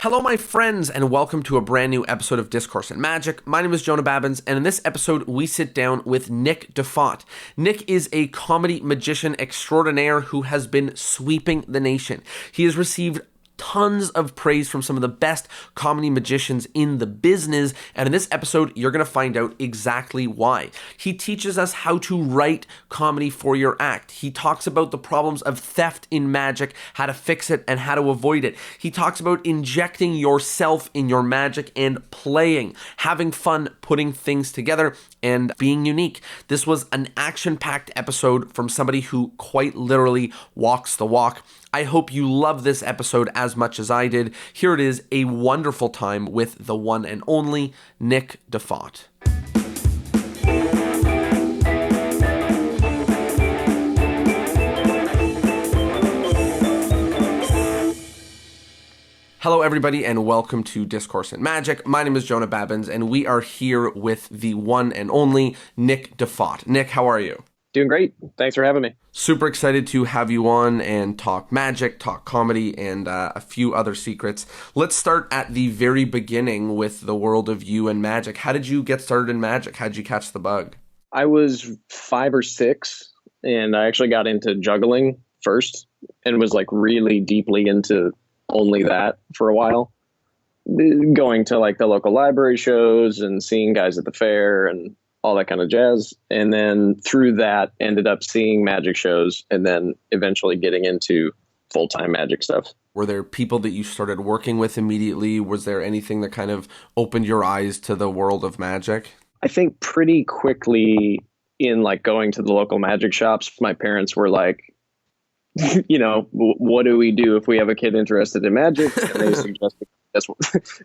Hello, my friends, and welcome to a brand new episode of Discourse in Magic. My name is Jonah Babbins, and in this episode, we sit down with Nick Diffatte. Nick is a comedy magician extraordinaire who has been sweeping the nation. He has received tons of praise from some of the best comedy magicians in the business, and in this episode, you're going to find out exactly why. He teaches us how to write comedy for your act. He talks about the problems of theft in magic, how to fix it, and how to avoid it. He talks about injecting yourself in your magic and playing, having fun, putting things together, and being unique. This was an action-packed episode from somebody who quite literally walks the walk. I hope you love this episode as much as I did. Here it is, a wonderful time with the one and only Nick Diffatte. Hello, everybody, and welcome to Discourse in Magic. My name is Jonah Babbins, and we are here with the one and only Nick Diffatte. Nick, how are you? Doing great. Thanks for having me. Super excited to have you on and talk magic, talk comedy, and a few other secrets. Let's start at the very beginning with the world of you and magic. How did you get started in magic? How did you catch the bug? I was 5 or 6, and I actually got into juggling first and was like really deeply into only that for a while. Going to like the local library shows and seeing guys at the fair and all that kind of jazz. And then through that, ended up seeing magic shows and then eventually getting into full-time magic stuff. Were there people that you started working with immediately? Was there anything that kind of opened your eyes to the world of magic? I think pretty quickly in like going to the local magic shops, my parents were like, you know, what do we do if we have a kid interested in magic? And they suggested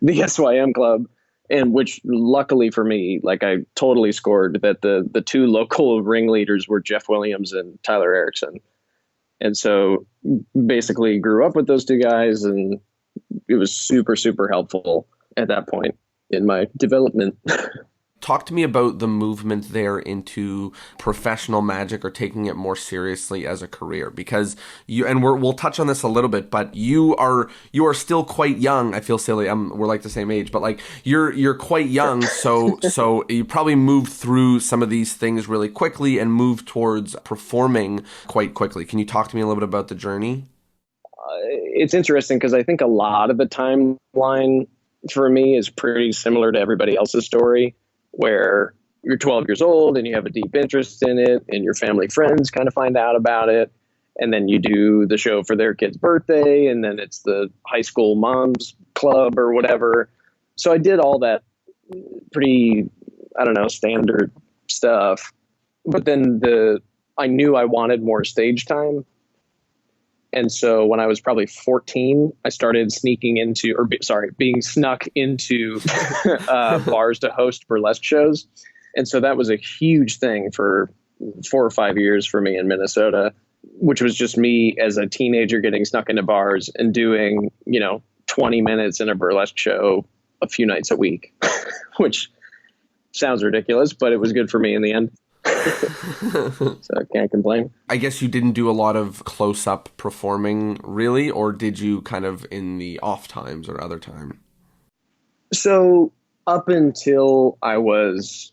the SYM club. And which luckily for me, like I totally scored that the two local ringleaders were Jeff Williams and Tyler Erickson. And so basically grew up with those two guys, and it was super, super helpful at that point in my development. Talk to me about the movement there into professional magic or taking it more seriously as a career, because you, and we'll touch on this a little bit, but you are still quite young. I feel silly. We're like the same age, but like you're quite young. So you probably moved through some of these things really quickly and moved towards performing quite quickly. Can you talk to me a little bit about the journey? It's interesting because I think a lot of the timeline for me is pretty similar to everybody else's story, where you're 12 years old and you have a deep interest in it and your family friends kind of find out about it. And then you do the show for their kid's birthday, and then it's the high school moms club or whatever. So I did all that pretty, standard stuff. But then I knew I wanted more stage time. And so when I was probably 14, I started being snuck into bars to host burlesque shows. And so that was a huge thing for 4 or 5 years for me in Minnesota, which was just me as a teenager getting snuck into bars and doing, 20 minutes in a burlesque show a few nights a week, which sounds ridiculous, but it was good for me in the end. So I can't complain. I guess you didn't do a lot of close-up performing, really, or did you kind of in the off times or other time? So up until I was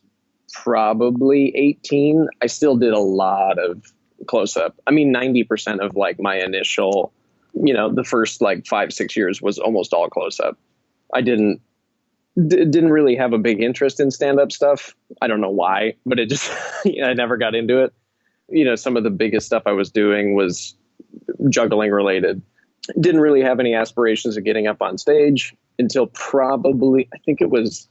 probably 18, I still did a lot of close-up. I mean, 90% of like my initial, the first like 5-6 years was almost all close-up. I didn't really have a big interest in stand-up stuff. I don't know why, but it just, I never got into it. Some of the biggest stuff I was doing was juggling related. Didn't really have any aspirations of getting up on stage until probably, I think it was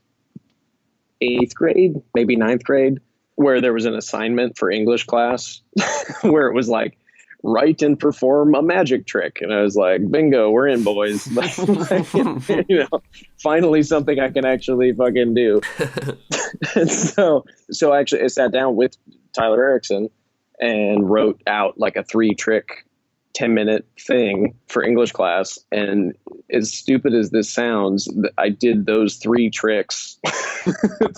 8th grade, maybe 9th grade, where there was an assignment for English class where it was like, write and perform a magic trick. And I was like, bingo, we're in, boys. Finally something I can actually fucking do. And so actually I sat down with Tyler Erickson and wrote out like a 3-trick 10-minute thing for English class. And as stupid as this sounds, I did those 3 tricks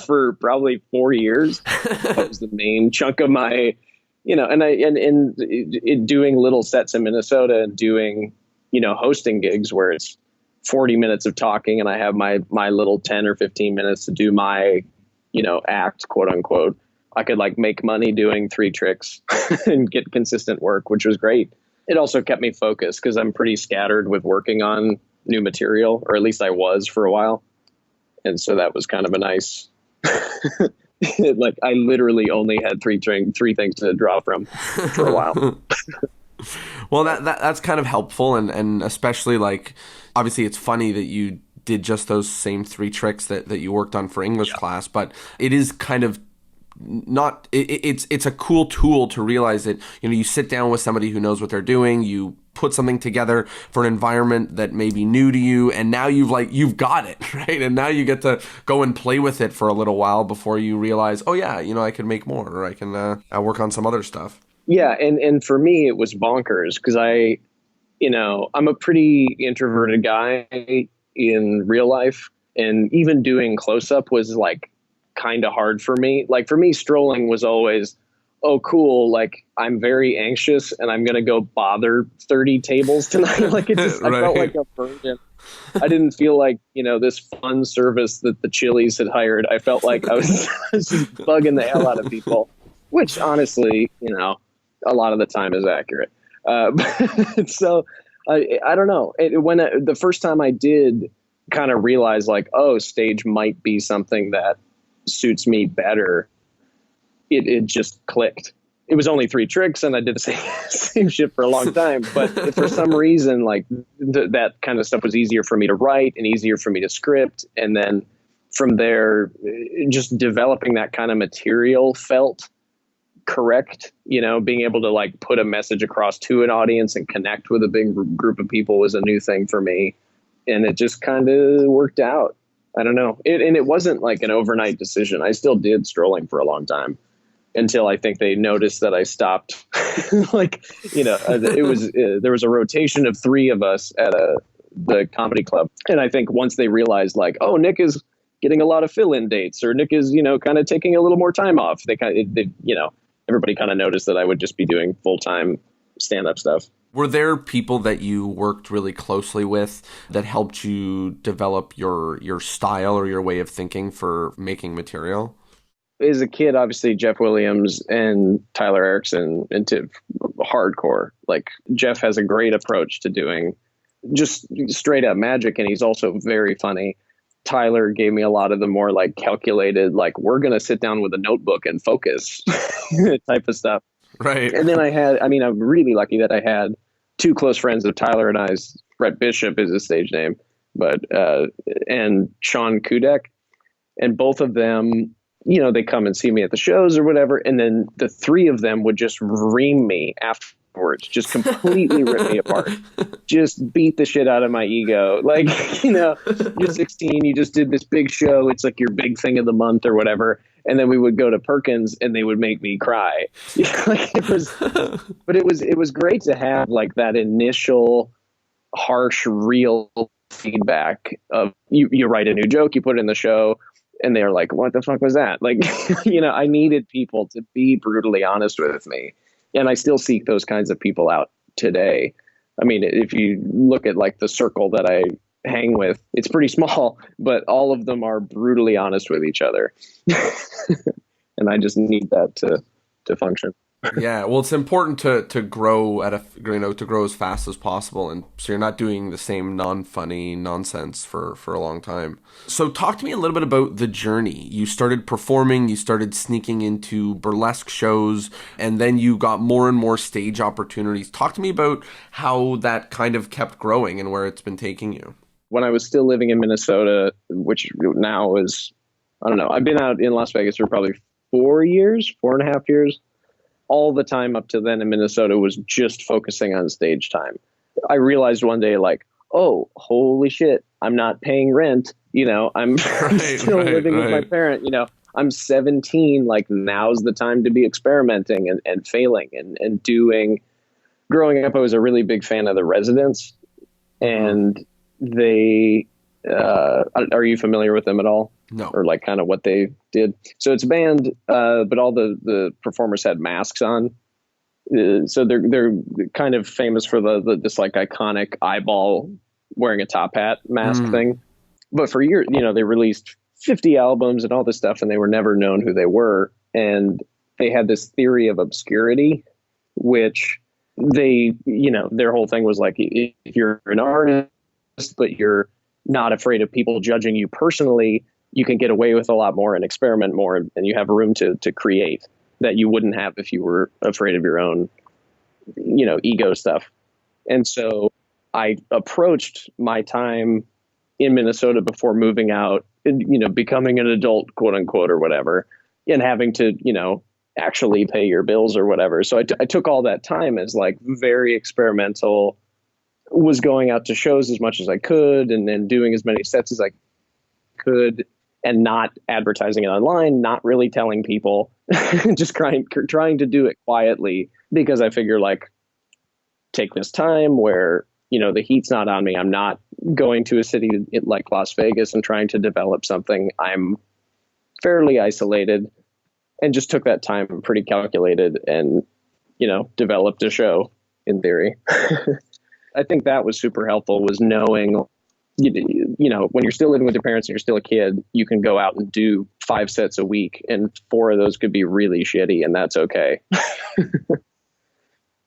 for probably 4 years. That was the main chunk of my, and doing little sets in Minnesota and doing, hosting gigs where it's 40 minutes of talking and I have my little 10 or 15 minutes to do my, act, quote unquote, I could like make money doing 3 tricks and get consistent work, which was great. It also kept me focused because I'm pretty scattered with working on new material, or at least I was for a while. And so that was kind of a nice, like I literally only had three things to draw from for a while. Well, that's kind of helpful. And especially like, obviously it's funny that you did just those same 3 tricks that you worked on for English class, but it is kind of not, it's a cool tool to realize that, you sit down with somebody who knows what they're doing, you put something together for an environment that may be new to you, and now you've got it, right? And now you get to go and play with it for a little while before you realize, oh yeah, I can make more, or I can work on some other stuff. Yeah, and for me it was bonkers because I'm a pretty introverted guy in real life, and even doing close-up was like kind of hard for me. Like for me, strolling was always, oh cool, like I'm very anxious and I'm gonna go bother 30 tables tonight. Like it just, right. I felt like a burden. I didn't feel like, this fun service that the Chili's had hired. I felt like I was just bugging the hell out of people, which honestly, a lot of the time is accurate. So I don't know. The first time I did kind of realize like, oh, stage might be something that suits me better, it just clicked. It was only 3 tricks and I did the same shit for a long time. But for some reason, like that kind of stuff was easier for me to write and easier for me to script. And then from there, just developing that kind of material felt correct. Being able to like put a message across to an audience and connect with a big group of people was a new thing for me. And it just kind of worked out. I don't know. And it wasn't like an overnight decision. I still did strolling for a long time until I think they noticed that I stopped. There was a rotation of 3 of us at the comedy club. And I think once they realized like, oh, Nick is getting a lot of fill-in dates, or Nick is, kind of taking a little more time off. Everybody kind of noticed that I would just be doing full-time stand-up stuff. Were there people that you worked really closely with that helped you develop your style or your way of thinking for making material? As a kid, obviously Jeff Williams and Tyler Erickson into hardcore. Like Jeff has a great approach to doing just straight up magic, and he's also very funny. Tyler gave me a lot of the more like calculated, like we're going to sit down with a notebook and focus type of stuff. Right. And then I'm really lucky that I had 2 close friends of Tyler and I's. Brett Bishop is his stage name, and Sean Kudek, and both of them, they come and see me at the shows or whatever. And then the 3 of them would just ream me afterwards, just completely rip me apart, just beat the shit out of my ego. Like, you're 16, you just did this big show. It's like your big thing of the month or whatever. And then we would go to Perkins and they would make me cry. But it was great to have like that initial harsh, real feedback of you write a new joke, you put it in the show, and they're like, what the fuck was that? Like, I needed people to be brutally honest with me. And I still seek those kinds of people out today. I mean, if you look at like the circle that I hang with, it's pretty small, but all of them are brutally honest with each other. And I just need that to function. Yeah, well, it's important to grow to grow as fast as possible, and so you're not doing the same non-funny nonsense for a long time. So talk to me a little bit about the journey. You started performing, you started sneaking into burlesque shows, and then you got more and more stage opportunities. Talk to me about how that kind of kept growing and where it's been taking you. When I was still living in Minnesota, which now is, I don't know, I've been out in Las Vegas for probably 4.5 years. All the time up to then in Minnesota was just focusing on stage time. I realized one day, like, oh, holy shit, I'm not paying rent. I'm still living with my parent. I'm 17. Like, now's the time to be experimenting and failing and doing. Growing up, I was a really big fan of The Residents. And they, are you familiar with them at all? No. Or like kind of what they did. So it's a band, but all the performers had masks on. So they're kind of famous for this like iconic eyeball wearing a top hat mask thing. But for years, they released 50 albums and all this stuff, and they were never known who they were. And they had this theory of obscurity, which their whole thing was like, if you're an artist, but you're not afraid of people judging you personally, you can get away with a lot more and experiment more, and you have room to create that you wouldn't have if you were afraid of your own, ego stuff. And so I approached my time in Minnesota before moving out, becoming an adult, quote unquote, or whatever, and having to, actually pay your bills or whatever. So I took all that time as like very experimental, was going out to shows as much as I could and then doing as many sets as I could and not advertising it online, not really telling people, just trying to do it quietly because I figure like take this time where, the heat's not on me. I'm not going to a city like Las Vegas and trying to develop something. I'm fairly isolated and just took that time pretty calculated and, developed a show in theory. I think that was super helpful, was knowing, when you're still living with your parents and you're still a kid, you can go out and do 5 sets a week and 4 of those could be really shitty and that's okay.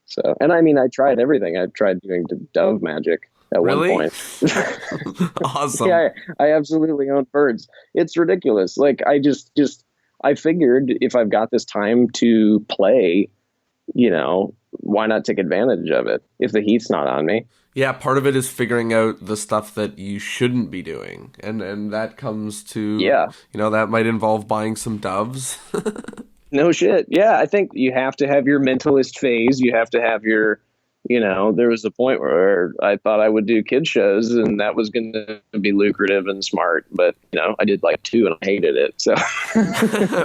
So, and I mean, I tried everything. I tried doing dove magic at one point. Awesome. Yeah, I absolutely own birds. It's ridiculous. Like I figured if I've got this time to play, why not take advantage of it if the heat's not on me? Yeah, part of it is figuring out the stuff that you shouldn't be doing. And that comes to, that might involve buying some doves. No shit. Yeah, I think you have to have your mentalist phase. You have to have your, there was a point where I thought I would do kid shows and that was going to be lucrative and smart. But, I did like 2 and I hated it. So,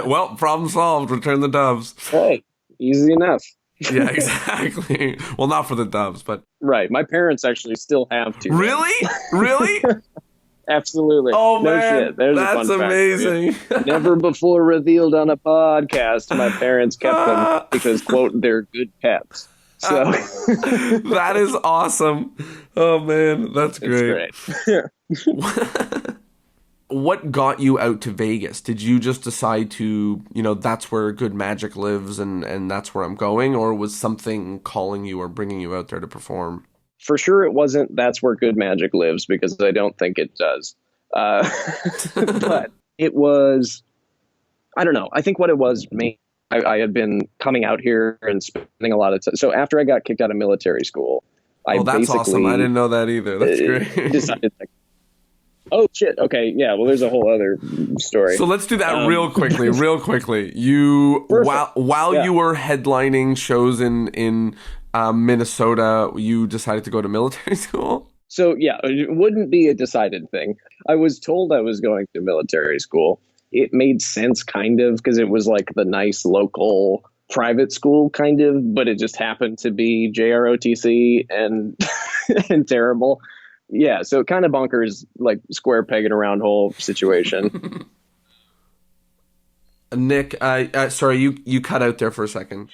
well, problem solved. Return the doves. Hey, easy enough. Yeah, exactly. Well, not for the doves, but. Right. My parents actually still have 2. Really? Really? Absolutely. Oh, no man. Shit. There's that's a fun amazing. Never before revealed on a podcast. My parents kept them because, quote, they're good pets. So that is awesome. Oh, man. That's great. It's great. What got you out to Vegas? Did you just decide to, that's where good magic lives and that's where I'm going? Or was something calling you or bringing you out there to perform? For sure, it wasn't that's where good magic lives, because I don't think it does. But it was, I don't know. I think what it was, I had been coming out here and spending a lot of time. So after I got kicked out of military school, that's awesome. I didn't know that either. That's great. Decided oh, shit. Okay. Yeah. Well, there's a whole other story. So let's do that real quickly. You, while you were headlining shows in Minnesota, you decided to go to military school? So, yeah, it wouldn't be a decided thing. I was told I was going to military school. It made sense, kind of, because it was like the nice local private school, kind of, but it just happened to be JROTC and and terrible. Yeah, so kind of bonkers, like square peg in a round hole situation. Nick, sorry, you cut out there for a second.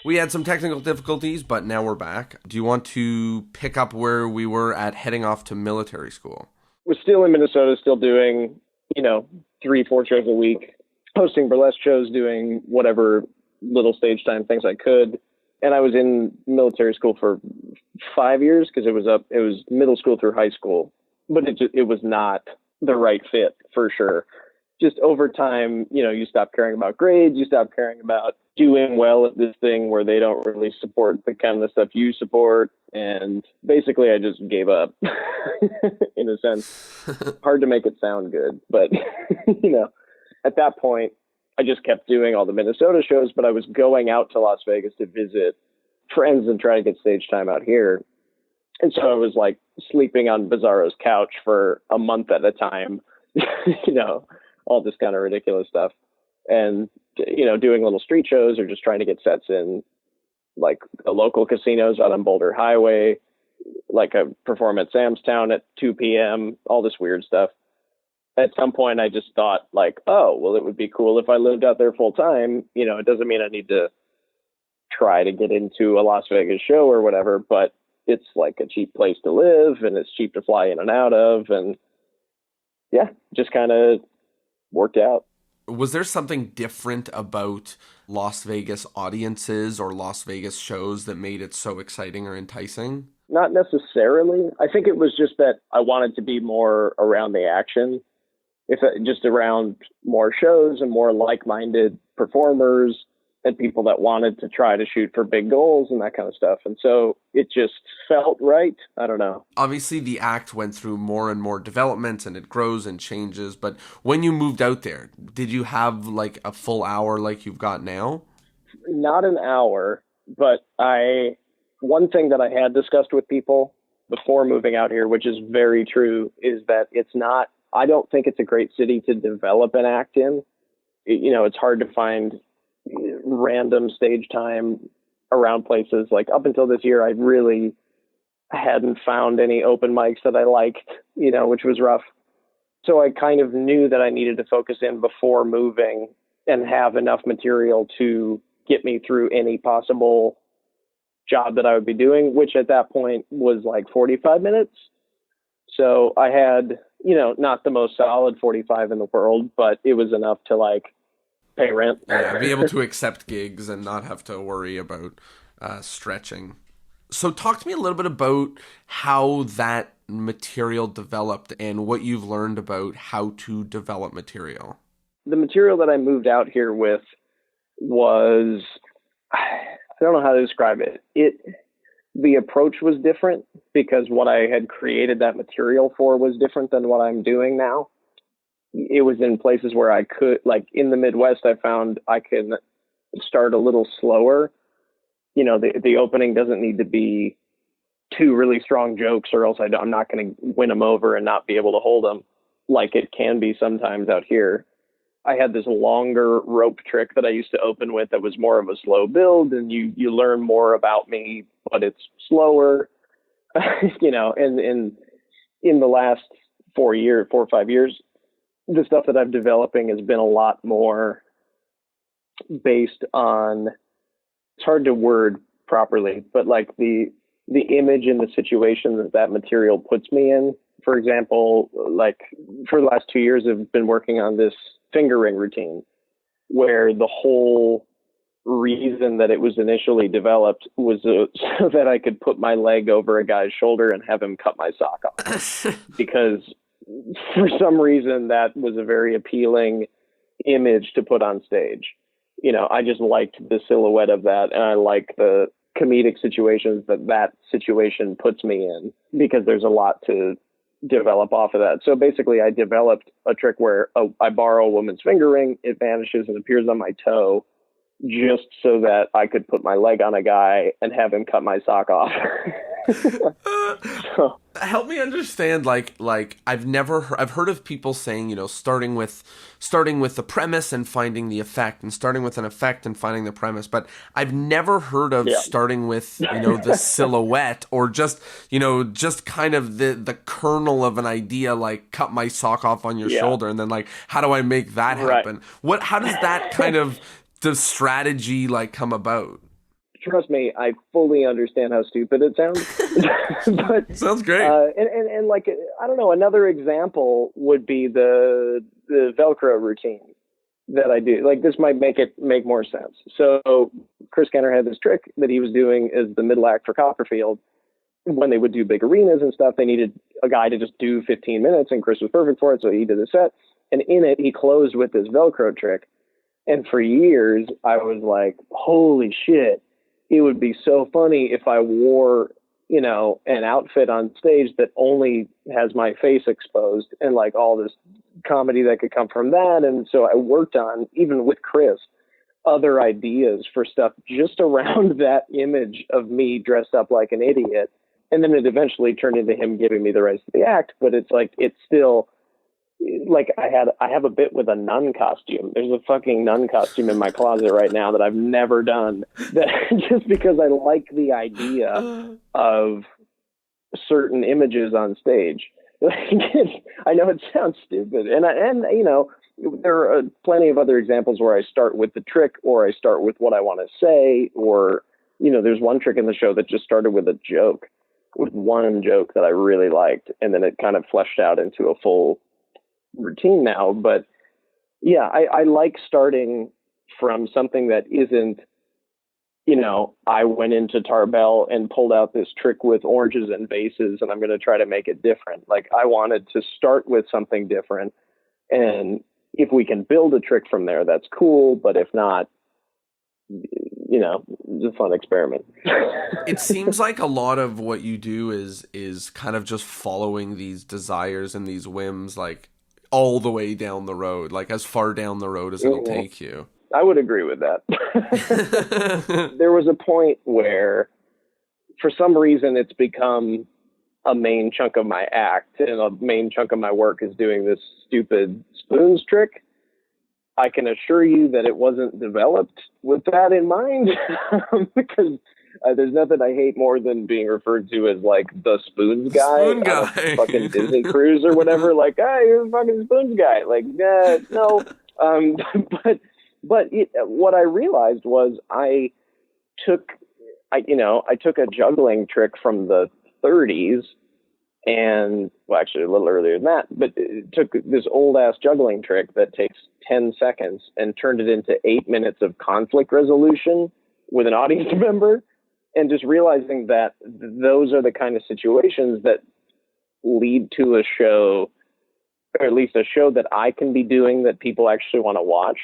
We had some technical difficulties, but now we're back. Do you want to pick up where we were at heading off to military school? We're still in Minnesota, still doing, 3-4 shows a week, hosting burlesque shows, doing whatever little stage time things I could. And I was in military school for 5 years because it was middle school through high school, but it was not the right fit for sure. Just over time, you stop caring about grades, you stop caring about doing well at this thing where they don't really support the kind of stuff you support. And basically I just gave up in a sense. Hard to make it sound good, but at that point I just kept doing all the Minnesota shows, but I was going out to Las Vegas to visit friends and try to get stage time out here. And so I was like sleeping on Bizarro's couch for a month at a time, all this kind of ridiculous stuff. And, doing little street shows or just trying to get sets in like the local casinos out on Boulder Highway, like I perform at Sam's Town at 2 p.m., all this weird stuff. at some point I just thought like, oh, well, it would be cool if I lived out there full time. You know, it doesn't mean I need to try to get into a Las Vegas show or whatever, but it's like a cheap place to live and it's cheap to fly in and out of. And yeah, just kind of worked out. Was there something different about Las Vegas audiences or Las Vegas shows that made it so exciting or enticing? Not necessarily. I think it was just that I wanted to be more around the action, just around more shows and more like-minded performers and people that wanted to try to shoot for big goals and that kind of stuff. And so it just felt right. I don't know. Obviously, the act went through more and more developments and it grows and changes. But when you moved out there, did you have like a full hour like you've got now? Not an hour, but one thing that I had discussed with people before moving out here, which is very true, is that I don't think it's a great city to develop an act in. You know, it's hard to find random stage time around places. Like up until this year, I really hadn't found any open mics that I liked, you know, which was rough. So I kind of knew that I needed to focus in before moving and have enough material to get me through any possible job that I would be doing, which at that point was like 45 minutes. So I had, you know, not the most solid 45 in the world, but it was enough to like pay rent. Yeah, be able to accept gigs and not have to worry about stretching. So talk to me a little bit about how that material developed and what you've learned about how to develop material. The material that I moved out here with was, I don't know how to describe it. The approach was different because what I had created that material for was different than what I'm doing now. It was in places where I could, like in the Midwest, I found I can start a little slower. You know, the opening doesn't need to be two really strong jokes or else I'm not going to win them over and not be able to hold them like it can be sometimes out here. I had this longer rope trick that I used to open with that was more of a slow build, and you learn more about me, but it's slower. You know, and in the last 4 or 5 years, the stuff that I'm developing has been a lot more based on, it's hard to word properly, but like the image and the situation that material puts me in. For example, like for the last 2 years, I've been working on this finger ring routine where the whole reason that it was initially developed was so that I could put my leg over a guy's shoulder and have him cut my sock off. Because for some reason that was a very appealing image to put on stage. You know, I just liked the silhouette of that, and I like the comedic situations that situation puts me in, because there's a lot to develop off of that. So basically I developed a trick where I borrow a woman's finger ring, it vanishes and appears on my toe, just so that I could put my leg on a guy and have him cut my sock off. So. Help me understand, like I've heard of people saying, you know, starting with the premise and finding the effect, and starting with an effect and finding the premise, but I've never heard of starting with, you know, the silhouette, or just, you know, just kind of the kernel of an idea, like cut my sock off on your shoulder, and then like, how do I make that happen? Right. How does that kind of the strategy like come about? Trust me, I fully understand how stupid it sounds. But sounds great. And like, I don't know, another example would be the Velcro routine that I do. Like, this might make more sense. So Chris Kenner had this trick that he was doing as the middle act for Copperfield. When they would do big arenas and stuff, they needed a guy to just do 15 minutes, and Chris was perfect for it, so he did a set. And in it, he closed with this Velcro trick. And for years, I was like, holy shit, it would be so funny if I wore, you know, an outfit on stage that only has my face exposed, and like all this comedy that could come from that. And so I worked on, even with Chris, other ideas for stuff just around that image of me dressed up like an idiot. And then it eventually turned into him giving me the rights to the act. But it's like, it's still like, I have a bit with a nun costume. There's a fucking nun costume in my closet right now that I've never done, that just because I like the idea of certain images on stage. I know it sounds stupid, and you know, there are plenty of other examples where I start with the trick, or I start with what I want to say, or you know, there's one trick in the show that just started with a joke, with one joke that I really liked, and then it kind of fleshed out into a full routine now. But yeah, I like starting from something that isn't, you know, I went into Tarbell and pulled out this trick with oranges and vases and I'm going to try to make it different. Like, I wanted to start with something different. And if we can build a trick from there, that's cool. But if not, you know, it's a fun experiment. It seems like a lot of what you do is kind of just following these desires and these whims, like all the way down the road, like as far down the road as it'll take you. I would agree with that. There was a point where, for some reason, it's become a main chunk of my act, and a main chunk of my work is doing this stupid spoons trick. I can assure you that it wasn't developed with that in mind, because there's nothing I hate more than being referred to as like the spoons guy, Spoon guy. on a fucking Disney cruise or whatever. Like, hey, you're the fucking spoons guy. Like, no. But what I realized was I took a juggling trick from the 30s, and well, actually a little earlier than that, but it took this old ass juggling trick that takes 10 seconds and turned it into 8 minutes of conflict resolution with an audience member, and just realizing that those are the kind of situations that lead to a show, or at least a show that I can be doing that people actually want to watch.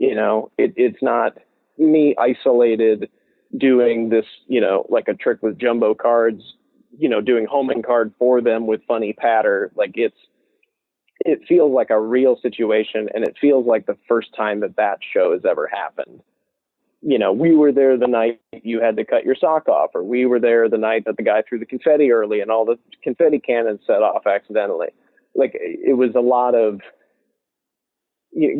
You know, it's not me isolated doing this, you know, like a trick with jumbo cards, you know, doing homing card for them with funny patter. Like, it feels like a real situation, and it feels like the first time that show has ever happened. You know, we were there the night you had to cut your sock off, or we were there the night that the guy threw the confetti early and all the confetti cannons set off accidentally. Like, it was a lot of,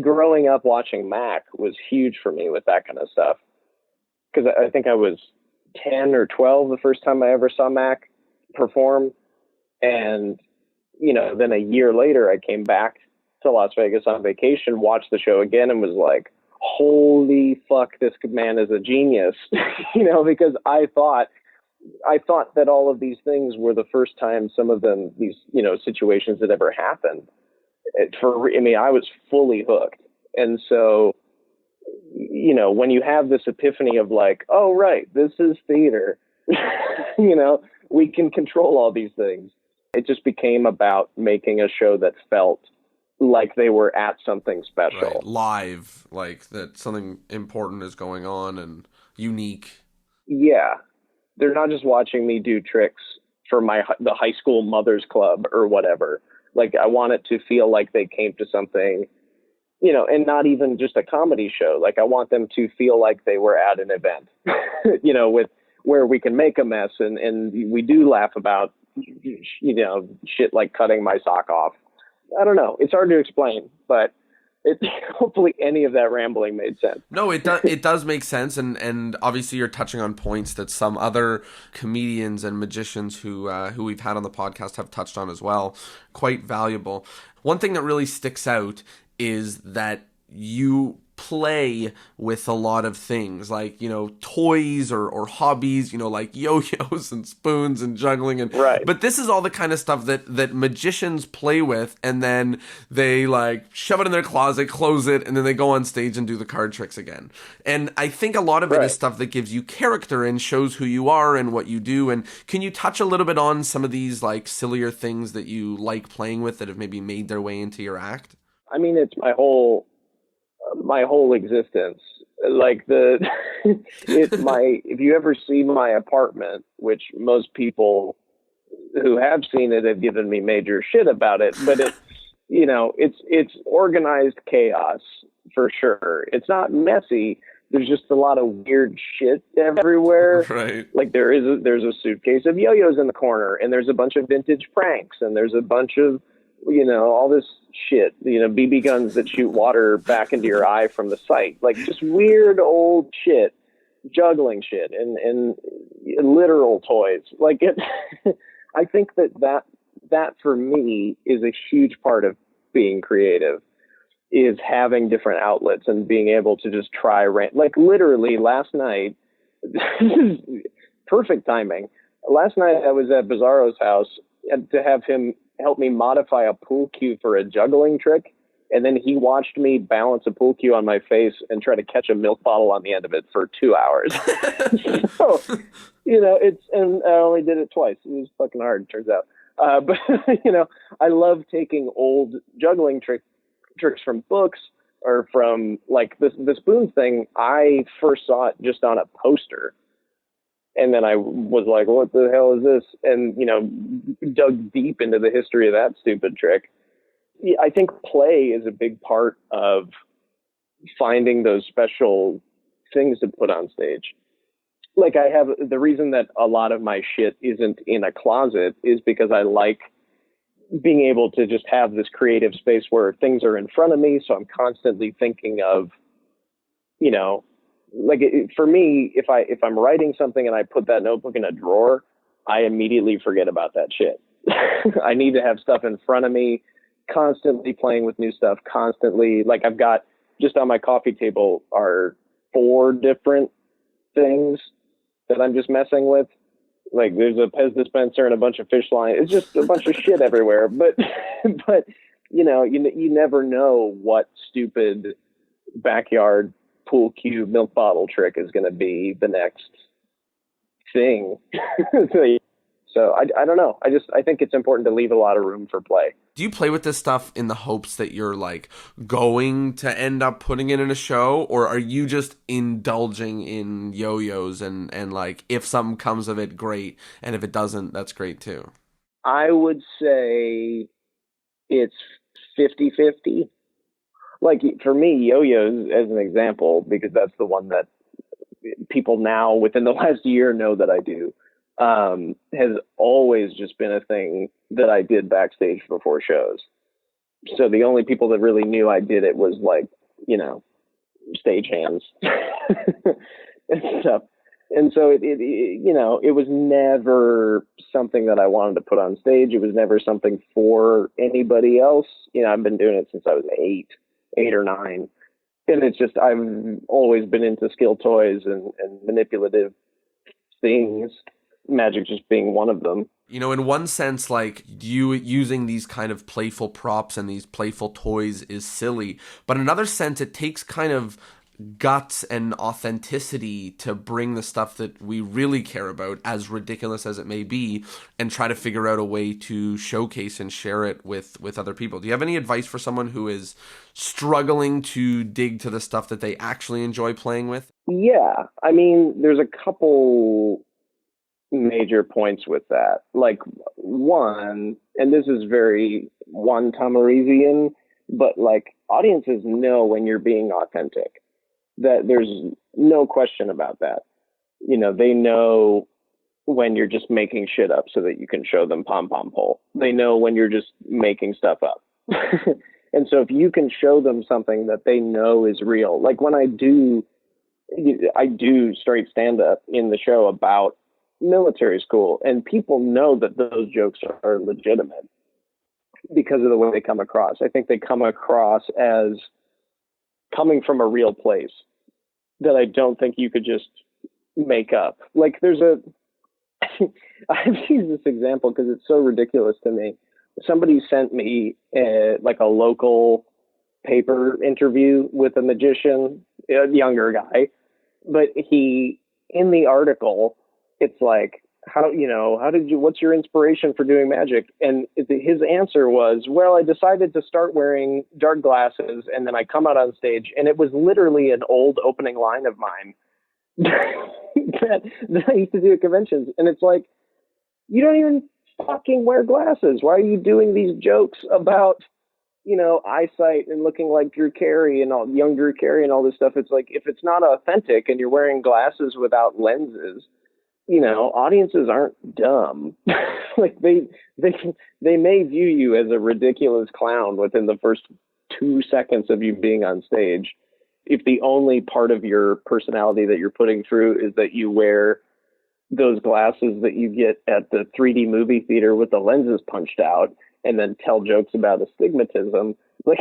growing up watching Mac was huge for me with that kind of stuff. Because I think I was 10 or 12 the first time I ever saw Mac perform. And, you know, then a year later, I came back to Las Vegas on vacation, watched the show again, and was like, holy fuck, this man is a genius. You know, because I thought that all of these things were the first time some of them, these, you know, situations had ever happened. I was fully hooked. And so, you know, when you have this epiphany of like, oh, right, this is theater, you know, we can control all these things. It just became about making a show that felt like they were at something special. Right. Live, like that something important is going on and unique. Yeah. They're not just watching me do tricks for the high school mothers club or whatever. Like, I want it to feel like they came to something, you know, and not even just a comedy show. Like, I want them to feel like they were at an event, you know, where we can make a mess and we do laugh about, you know, shit like cutting my sock off. I don't know. It's hard to explain, but hopefully any of that rambling made sense. No, it does make sense, and obviously you're touching on points that some other comedians and magicians who we've had on the podcast have touched on as well. Quite valuable. One thing that really sticks out is that you play with a lot of things, like, you know, toys or hobbies, you know, like yo-yos and spoons and juggling, and right. But this is all the kind of stuff that magicians play with, and then they like shove it in their closet, close it, and then they go on stage and do the card tricks again. And I think a lot of it is stuff that gives you character and shows who you are and what you do. And can you touch a little bit on some of these like sillier things that you like playing with that have maybe made their way into your act? I mean, it's my whole existence. Like, if you ever see my apartment, which most people who have seen it have given me major shit about it, but it's, you know, it's organized chaos for sure. It's not messy. There's just a lot of weird shit everywhere. Right. Like, there's a suitcase of yo-yos in the corner, and there's a bunch of vintage pranks, and there's a bunch of, you know, all this shit, you know, BB guns that shoot water back into your eye from the sight, like just weird old shit, juggling shit, and literal toys. Like, it, I think that that for me is a huge part of being creative, is having different outlets and being able to just try, like literally last night, perfect timing. Last night I was at Bizarro's house and to have him help me modify a pool cue for a juggling trick. And then he watched me balance a pool cue on my face and try to catch a milk bottle on the end of it for 2 hours. So, and I only did it twice. It was fucking hard, turns out. But, I love taking old juggling tricks from books or from like the spoon thing. I first saw it just on a poster. And then I was like, what the hell is this? And, dug deep into the history of that stupid trick. I think play is a big part of finding those special things to put on stage. Like the reason that a lot of my shit isn't in a closet is because I like being able to just have this creative space where things are in front of me. So I'm constantly thinking of, for me, if I'm writing something and I put that notebook in a drawer, I immediately forget about that shit. I need to have stuff in front of me, constantly playing with new stuff, constantly. Like I've got just on my coffee table are 4 different things that I'm just messing with. Like there's a Pez dispenser and a bunch of fish line. It's just a bunch of shit everywhere. But you never know what stupid backyard pool cue milk bottle trick is going to be the next thing. So I don't know. I think it's important to leave a lot of room for play. Do you play with this stuff in the hopes that you're like going to end up putting it in a show, or are you just indulging in yo-yos and like if something comes of it, great, and if it doesn't, that's great too? I would say it's 50-50. Like for me, yo-yos as an example, because that's the one that people now within the last year know that I do. Has always just been a thing that I did backstage before shows. So the only people that really knew I did it was like, stagehands and stuff. And so it was never something that I wanted to put on stage. It was never something for anybody else. I've been doing it since I was 8 or 9. And it's just, I've always been into skill toys and manipulative things. Magic just being one of them. In one sense, like you using these kind of playful props and these playful toys is silly, but in another sense, it takes kind of guts and authenticity to bring the stuff that we really care about, as ridiculous as it may be, and try to figure out a way to showcase and share it with other people. Do you have any advice for someone who is struggling to dig to the stuff that they actually enjoy playing with? Yeah, I mean, there's a couple major points with that. Like one, and this is very one Tamarisian, but like audiences know when you're being authentic. That there's no question about that. They know when you're just making shit up so that you can show them pom pom pole. They know when you're just making stuff up. And so if you can show them something that they know is real, like when I do straight stand up in the show about military school, and people know that those jokes are legitimate because of the way they come across. I think they come across as coming from a real place that I don't think you could just make up. Like I've used this example because it's so ridiculous to me. Somebody sent me a local paper interview with a magician, a younger guy, but in the article, it's like, what's your inspiration for doing magic? And his answer was, well, I decided to start wearing dark glasses and then I come out on stage, and it was literally an old opening line of mine that I used to do at conventions. And it's like, you don't even fucking wear glasses. Why are you doing these jokes about, eyesight and looking like Drew Carey and all, young Drew Carey and all this stuff? It's like, if it's not authentic and you're wearing glasses without lenses, audiences aren't dumb. Like they may view you as a ridiculous clown within the first 2 seconds of you being on stage, if the only part of your personality that you're putting through is that you wear those glasses that you get at the 3D movie theater with the lenses punched out and then tell jokes about astigmatism. Like,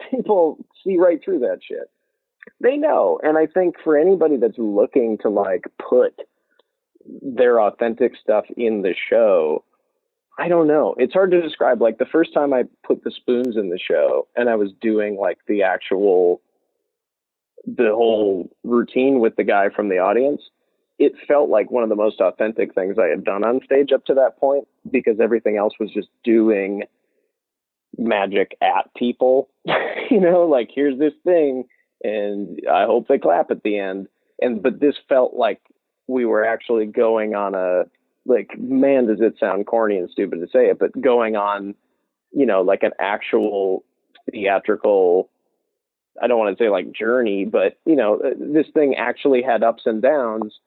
people see right through that shit. They know. And I think for anybody that's looking to like put their authentic stuff in the show, I don't know. It's hard to describe. Like the first time I put the spoons in the show and I was doing like the whole routine with the guy from the audience, it felt like one of the most authentic things I had done on stage up to that point, because everything else was just doing magic at people, like here's this thing and I hope they clap at the end. But this felt like we were actually going on man, does it sound corny and stupid to say it, but going on, like an actual theatrical, I don't want to say like journey, but this thing actually had ups and downs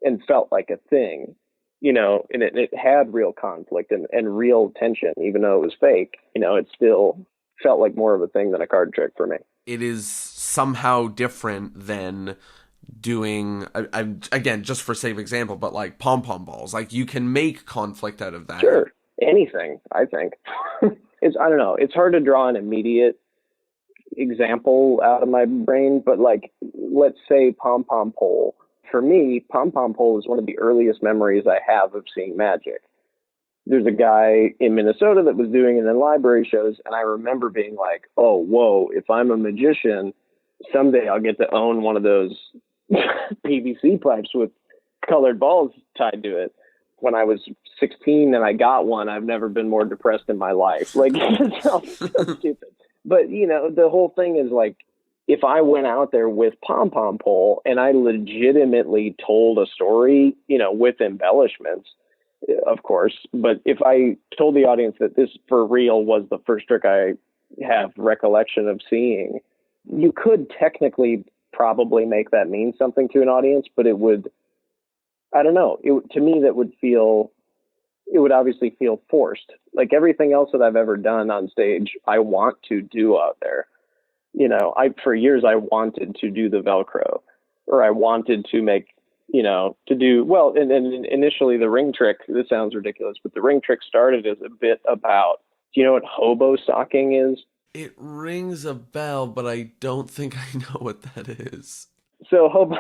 and felt like a thing, and it had real conflict and real tension, even though it was fake, it still felt like more of a thing than a card trick for me. It is somehow different than doing, again, just for sake of example, but like pom-pom balls. Like you can make conflict out of that. Sure. Anything, I think. I don't know. It's hard to draw an immediate example out of my brain, but like, let's say pom-pom pole. For me, pom-pom pole is one of the earliest memories I have of seeing magic. There's a guy in Minnesota that was doing it in library shows, and I remember being like, oh, whoa, if I'm a magician, someday I'll get to own one of those PVC pipes with colored balls tied to it. When I was 16 and I got one, I've never been more depressed in my life. Like, it sounds so stupid. But, the whole thing is like, if I went out there with pom-pom pole and I legitimately told a story, with embellishments, of course, but if I told the audience that this for real was the first trick I have recollection of seeing, you could technically probably make that mean something to an audience, but it would, I don't know, to me it would obviously feel forced. Like everything else that I've ever done on stage, I want to do out there. For years I wanted to do the Velcro, or I wanted to make, to do, well, and initially the ring trick, this sounds ridiculous, but the ring trick started as a bit about, do you know what hobo socking is? It rings a bell, but I don't think I know what that is. So hobo,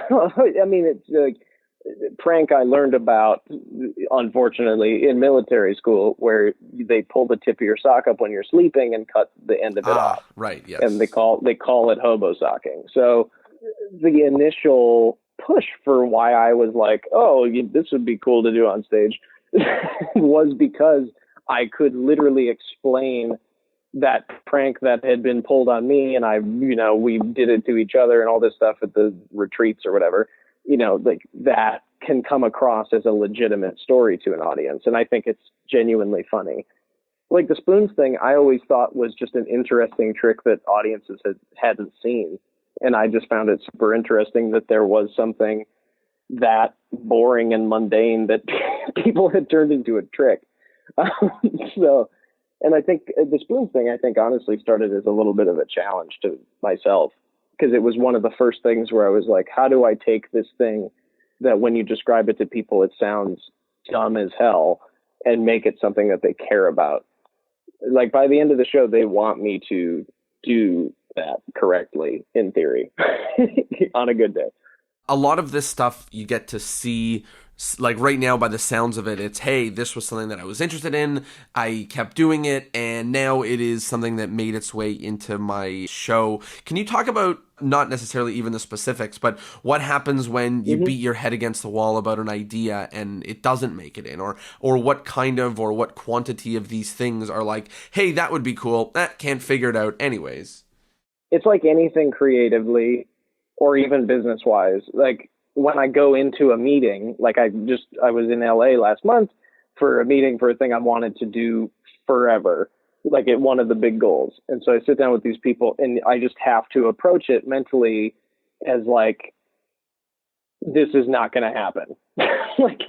I mean, it's like prank I learned about, unfortunately, in military school, where they pull the tip of your sock up when you're sleeping and cut the end of it off. Right, yes. And they call it hobo socking. So the initial push for why I was like, oh, this would be cool to do on stage was because I could literally explain that prank that had been pulled on me, and we did it to each other and all this stuff at the retreats or whatever, like that can come across as a legitimate story to an audience. And I think it's genuinely funny. Like the spoons thing, I always thought was just an interesting trick that audiences hadn't seen. And I just found it super interesting that there was something that boring and mundane that people had turned into a trick. And I think the spoons thing, honestly started as a little bit of a challenge to myself, because it was one of the first things where I was like, how do I take this thing that when you describe it to people, it sounds dumb as hell, and make it something that they care about? Like by the end of the show, they want me to do that correctly, in theory, on a good day. A lot of this stuff you get to see, like right now by the sounds of it, it's, hey, this was something that I was interested in, I kept doing it, and now it is something that made its way into my show. Can you talk about, not necessarily even the specifics, but what happens when you beat your head against the wall about an idea and it doesn't make it in, or what kind of, or what quantity of these things are like, hey, that would be cool, can't figure it out anyways? It's like anything creatively or even business-wise. Like when I go into a meeting, like I was in LA last month for a meeting for a thing I wanted to do forever, like one of the big goals. And so I sit down with these people and I just have to approach it mentally as like, this is not going to happen. Like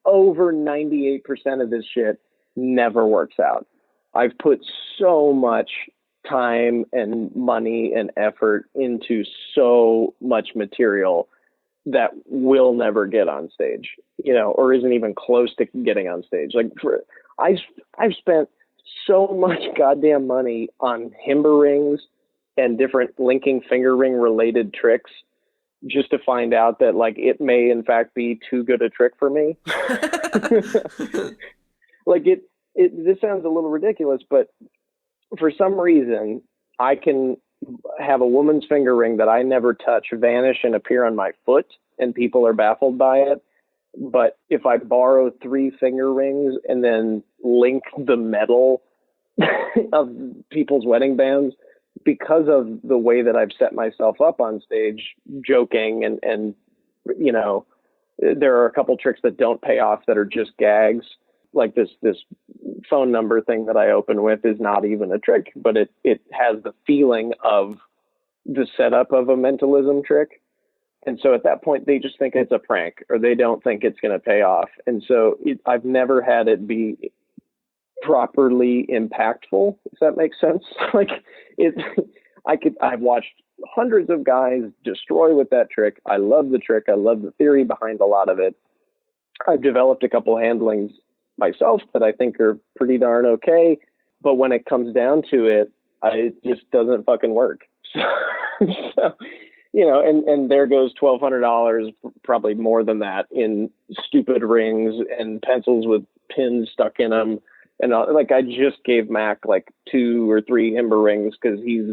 over 98% of this shit never works out. I've put so much time and money and effort into so much material that will never get on stage, or isn't even close to getting on stage. Like I've spent so much goddamn money on Himber rings and different linking finger ring related tricks just to find out that like it may in fact be too good a trick for me. Like this sounds a little ridiculous, but for some reason I can have a woman's finger ring that I never touch vanish and appear on my foot, and people are baffled by it. But if I borrow 3 finger rings and then link the metal of people's wedding bands, because of the way that I've set myself up on stage, joking and there are a couple tricks that don't pay off that are just gags. Like this phone number thing that I open with is not even a trick, but it has the feeling of the setup of a mentalism trick. And so at that point, they just think it's a prank, or they don't think it's going to pay off. And so I've never had it be properly impactful, if that makes sense. Like I've watched hundreds of guys destroy with that trick. I love the trick. I love the theory behind a lot of it. I've developed a couple handlings myself that I think are pretty darn okay. But when it comes down to it, it just doesn't fucking work. So and there goes $1,200, probably more than that, in stupid rings and pencils with pins stuck in them. And like I just gave Mac like 2 or 3 Himber rings because he's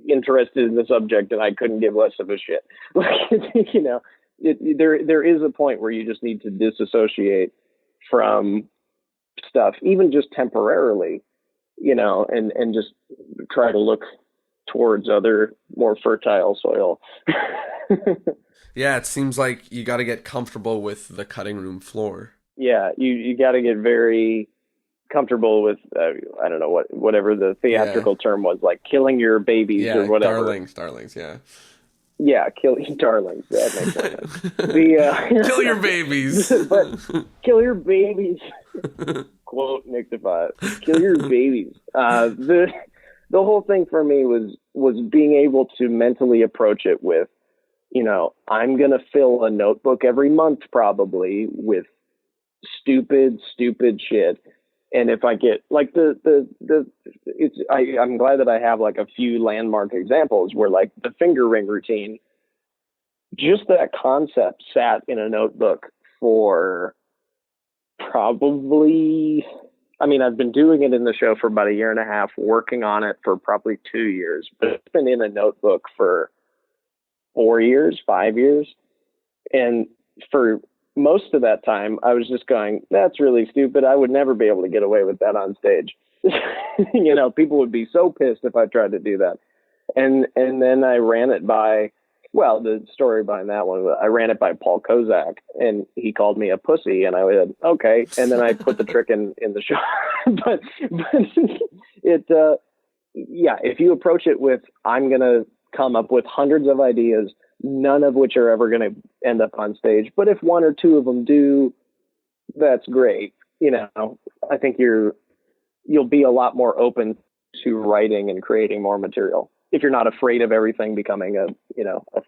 interested in the subject, and I couldn't give less of a shit. Like, there is a point where you just need to disassociate from stuff, even just temporarily, and just try to look towards other more fertile soil. Yeah, it seems like you got to get comfortable with the cutting room floor. Yeah, you got to get very comfortable with I don't know whatever the theatrical term was, like killing your babies or whatever. Darlings, kill darlings. That makes sense. Kill your babies. But kill your babies. Quote Nick Diffatte. Kill your babies. The whole thing for me was being able to mentally approach it with, I'm gonna fill a notebook every month probably with stupid shit. And if I get like I'm glad that I have like a few landmark examples where like the finger ring routine, just that concept sat in a notebook for probably, I've been doing it in the show for about 1.5 years, working on it for probably 2 years, but it's been in a notebook for 4 years, 5 years. And for most of that time, I was just going, that's really stupid. I would never be able to get away with that on stage. People would be so pissed if I tried to do that. And then I ran it by, well, the story behind that one, I ran it by Paul Kozak, and he called me a pussy, and I went, okay. And then I put the trick in the show. but if you approach it with, I'm going to come up with hundreds of ideas, none of which are ever going to end up on stage, but if 1 or 2 of them do, that's great. I think you'll be a lot more open to writing and creating more material if you're not afraid of everything becoming a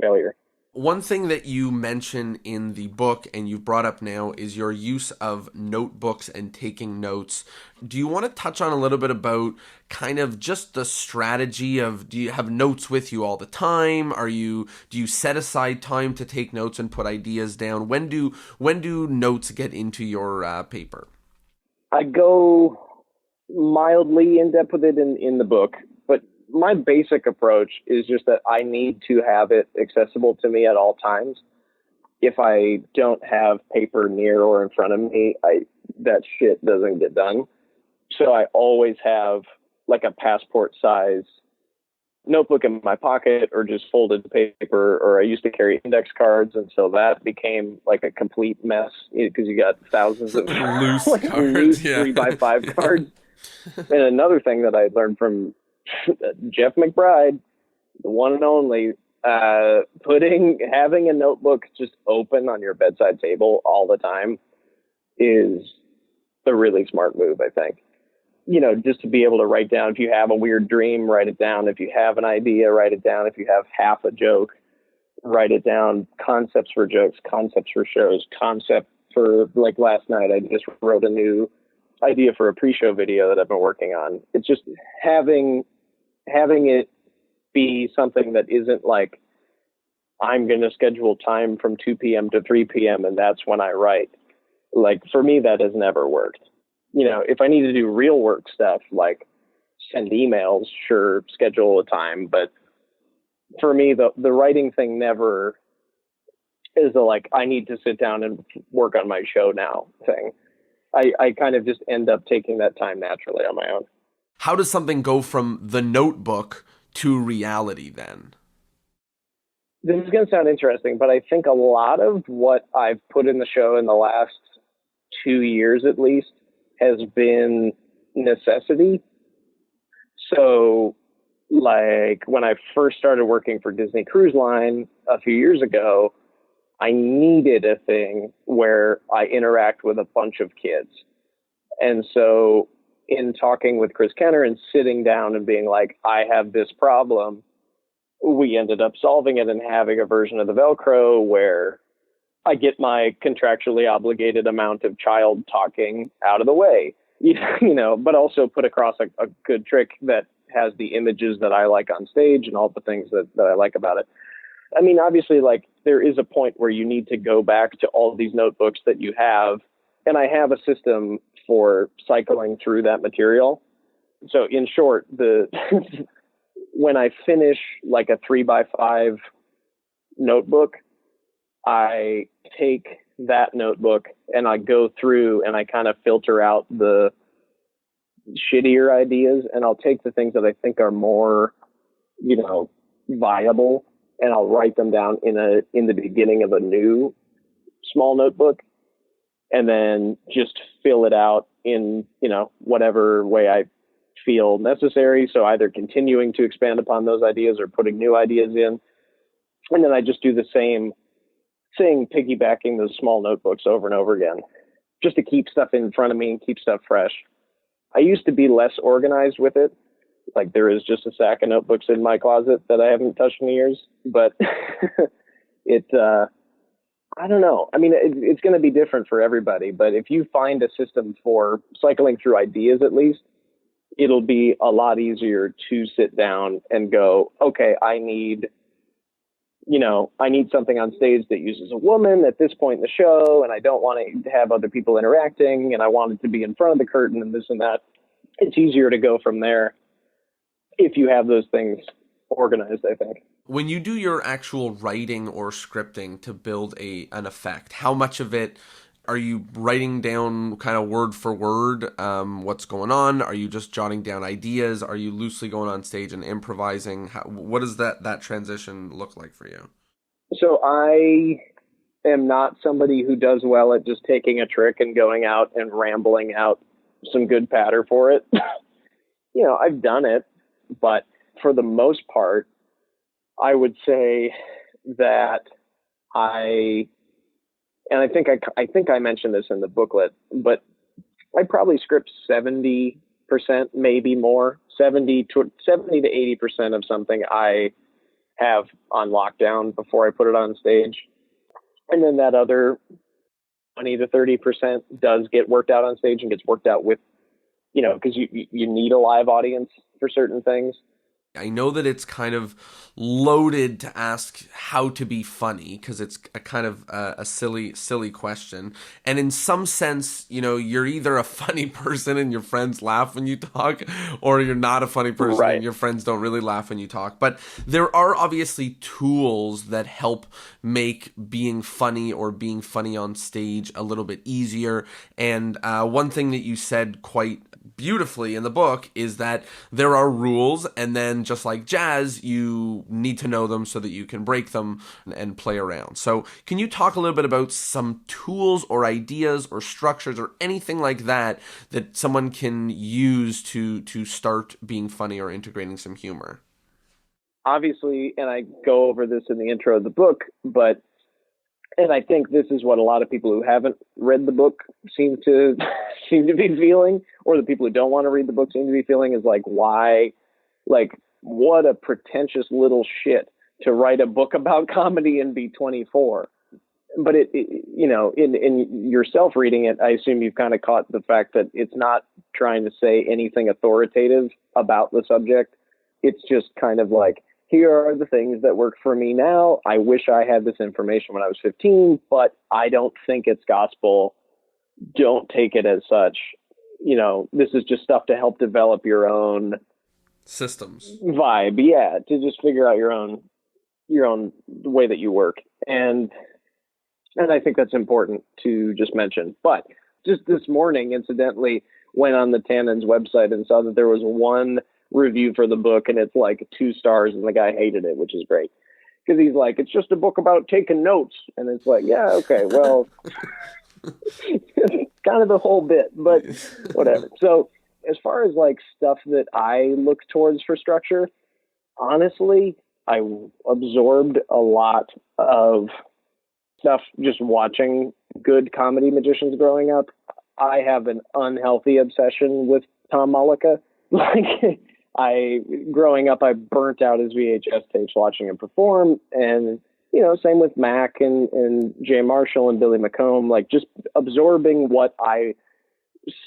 failure. One thing that you mention in the book and you've brought up now is your use of notebooks and taking notes. Do you want to touch on a little bit about kind of just the strategy of, do you have notes with you all the time? Do you set aside time to take notes and put ideas down? When do notes get into your paper? I go mildly in depth with it in the book, but my basic approach is just that I need to have it accessible to me at all times. If I don't have paper near or in front of me, that shit doesn't get done. So I always have like a passport size notebook in my pocket, or just folded paper, or I used to carry index cards. And so that became like a complete mess because you got thousands of loose cards, 3x5 cards. And another thing that I learned from Jeff McBride, the one and only, having a notebook just open on your bedside table all the time is a really smart move, I think. Just to be able to write down, if you have a weird dream, write it down. If you have an idea, write it down. If you have half a joke, write it down, concepts for jokes, concepts for shows, concept for, like, last night, I just wrote a new idea for a pre-show video that I've been working on. It's just having it be something that isn't like, I'm going to schedule time from 2 p.m. to 3 p.m. and that's when I write. Like, for me, that has never worked. If I need to do real work stuff, like send emails, sure, schedule a time. But for me, the writing thing never is like, I need to sit down and work on my show now thing. I kind of just end up taking that time naturally on my own. How does something go from the notebook to reality then? This is going to sound interesting, but I think a lot of what I've put in the show in the last 2 years at least has been necessity. So, like, when I first started working for Disney Cruise Line a few years ago, I needed a thing where I interact with a bunch of kids. And so in talking with Chris Kenner and sitting down and being like, I have this problem, we ended up solving it and having a version of the Velcro where I get my contractually obligated amount of child talking out of the way, but also put across a good trick that has the images that I like on stage and all the things that I like about it. I mean, obviously, like, there is a point where you need to go back to all these notebooks that you have. And I have a system for cycling through that material. So in short, when I finish like a 3x5 notebook, I take that notebook and I go through and I kind of filter out the shittier ideas, and I'll take the things that I think are more, viable, and I'll write them down in the beginning of a new small notebook, and then just fill it out in, whatever way I feel necessary. So either continuing to expand upon those ideas or putting new ideas in. And then I just do the same thing, piggybacking those small notebooks over and over again, just to keep stuff in front of me and keep stuff fresh. I used to be less organized with it. Like, there is just a stack of notebooks in my closet that I haven't touched in years, but I don't know. I mean, it's going to be different for everybody, but if you find a system for cycling through ideas, at least, it'll be a lot easier to sit down and go, okay, I need something on stage that uses a woman at this point in the show, and I don't want to have other people interacting, and I want it to be in front of the curtain and this and that. It's easier to go from there if you have those things organized, I think. When you do your actual writing or scripting to build an effect, how much of it are you writing down kind of word for word what's going on? Are you just jotting down ideas? Are you loosely going on stage and improvising? What does that transition look like for you? So I am not somebody who does well at just taking a trick and going out and rambling out some good patter for it. I've done it, but for the most part, I would say that I think I mentioned this in the booklet, but I probably script 70%, maybe more, 70 to 80% of something I have on lockdown before I put it on stage. And then that other 20 to 30% does get worked out on stage and gets worked out with, because you need a live audience for certain things. I know that it's kind of loaded to ask how to be funny because it's a kind of a silly question. And in some sense, you're either a funny person and your friends laugh when you talk, or you're not a funny person and your friends don't really laugh when you talk. But there are obviously tools that help make being funny or being funny on stage a little bit easier. And one thing that you said quite beautifully in the book is that there are rules, and then just like jazz, you need to know them so that you can break them and play around. So can you talk a little bit about some tools or ideas or structures or anything like that that someone can use to start being funny or integrating some humor? Obviously, and I go over this in the intro of the book, and I think this is what a lot of people who haven't read the book seem to be feeling, or the people who don't want to read the book seem to be feeling, is like, why, like, what a pretentious little shit to write a book about comedy and be 24. But in yourself reading it, I assume you've kind of caught the fact that it's not trying to say anything authoritative about the subject. It's just kind of like, here are the things that work for me now. I wish I had this information when I was 15, but I don't think it's gospel. Don't take it as such. This is just stuff to help develop your own systems vibe. Yeah. To just figure out your own way that you work. And I think that's important to just mention. But just this morning, incidentally, went on the Tannen's website and saw that there was one review for the book, and it's like 2 stars, and the guy hated it, which is great. Because he's like, it's just a book about taking notes. And it's like, yeah, okay, well, kind of the whole bit, but whatever. So as far as like stuff that I look towards for structure, honestly, I absorbed a lot of stuff just watching good comedy magicians growing up. I have an unhealthy obsession with Tom Mullica. Growing up, I burnt out his VHS tapes watching him perform. And, same with Mac and Jay Marshall and Billy McComb, like just absorbing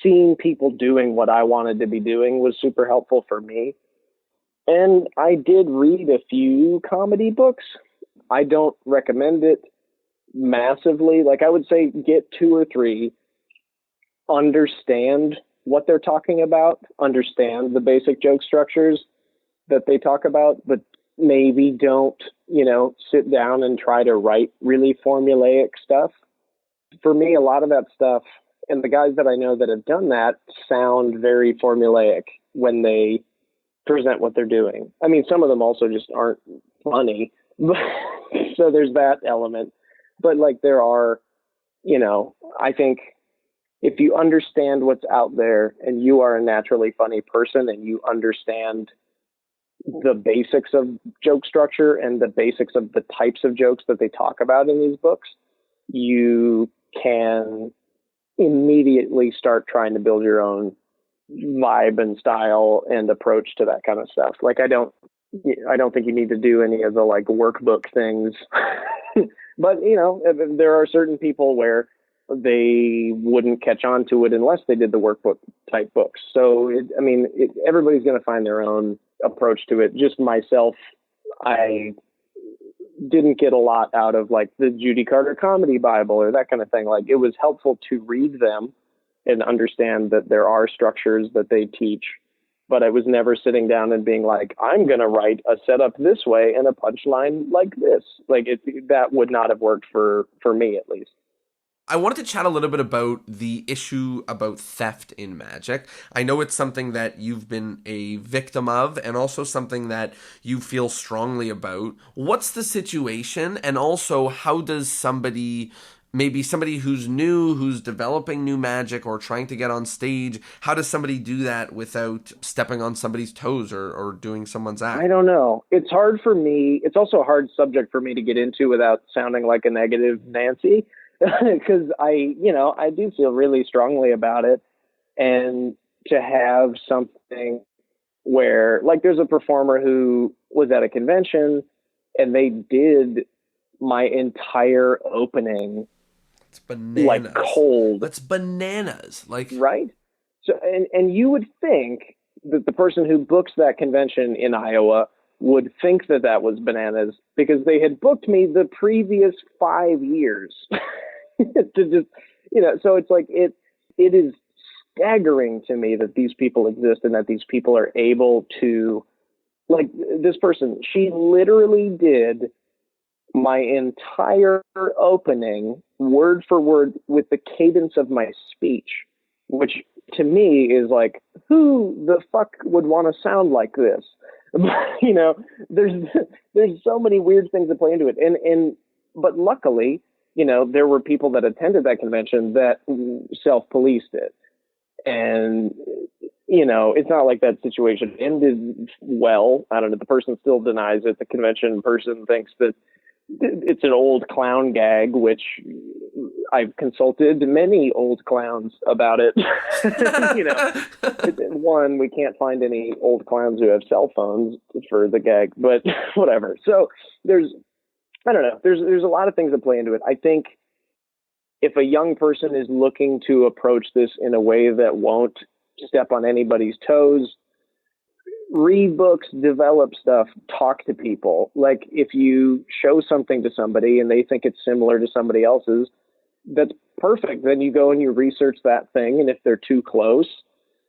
seeing people doing what I wanted to be doing was super helpful for me. And I did read a few comedy books. I don't recommend it massively. Like I would say get 2 or 3, understand what they're talking about, understand the basic joke structures that they talk about, but maybe don't, sit down and try to write really formulaic stuff. For me, a lot of that stuff, and the guys that I know that have done that sound very formulaic when they present what they're doing. I mean, some of them also just aren't funny. So there's that element. But like there are, I think if you understand what's out there and you are a naturally funny person and you understand the basics of joke structure and the basics of the types of jokes that they talk about in these books, you can immediately start trying to build your own vibe and style and approach to that kind of stuff. Like I don't think you need to do any of the like workbook things, but there are certain people where they wouldn't catch on to it unless they did the workbook type books. So everybody's going to find their own approach to it. Just myself, I didn't get a lot out of like the Judy Carter Comedy Bible or that kind of thing. Like it was helpful to read them and understand that there are structures that they teach, but I was never sitting down and being like, I'm going to write a setup this way and a punchline like this. Like that would not have worked for me, at least. I wanted to chat a little bit about the issue about theft in magic. I know it's something that you've been a victim of and also something that you feel strongly about. What's the situation? And also, how does somebody who's new, who's developing new magic or trying to get on stage, how does somebody do that without stepping on somebody's toes or doing someone's act? I don't know. It's hard for me. It's also a hard subject for me to get into without sounding like a negative Nancy. Because I do feel really strongly about it. And to have something where, like, there's a performer who was at a convention and they did my entire opening. It's bananas. Like cold. That's bananas. Like, right? So, and you would think that the person who books that convention in Iowa would think that that was bananas because they had booked me the previous 5 years. To just, so it's like it is staggering to me that these people exist and that these people are able to, like this person, she literally did my entire opening word for word with the cadence of my speech, which to me is like, who the fuck would want to sound like this? There's so many weird things that play into it. But luckily, there were people that attended that convention that self-policed it. And, it's not like that situation ended well. I don't know. The person still denies it. The convention person thinks that it's an old clown gag, which I've consulted many old clowns about it. You know, one, we can't find any old clowns who have cell phones for the gag, but whatever. So I don't know, there's a lot of things that play into it. I think if a young person is looking to approach this in a way that won't step on anybody's toes, read books, develop stuff, talk to people. Like if you show something to somebody and they think it's similar to somebody else's, that's perfect. Then you go and you research that thing. And if they're too close,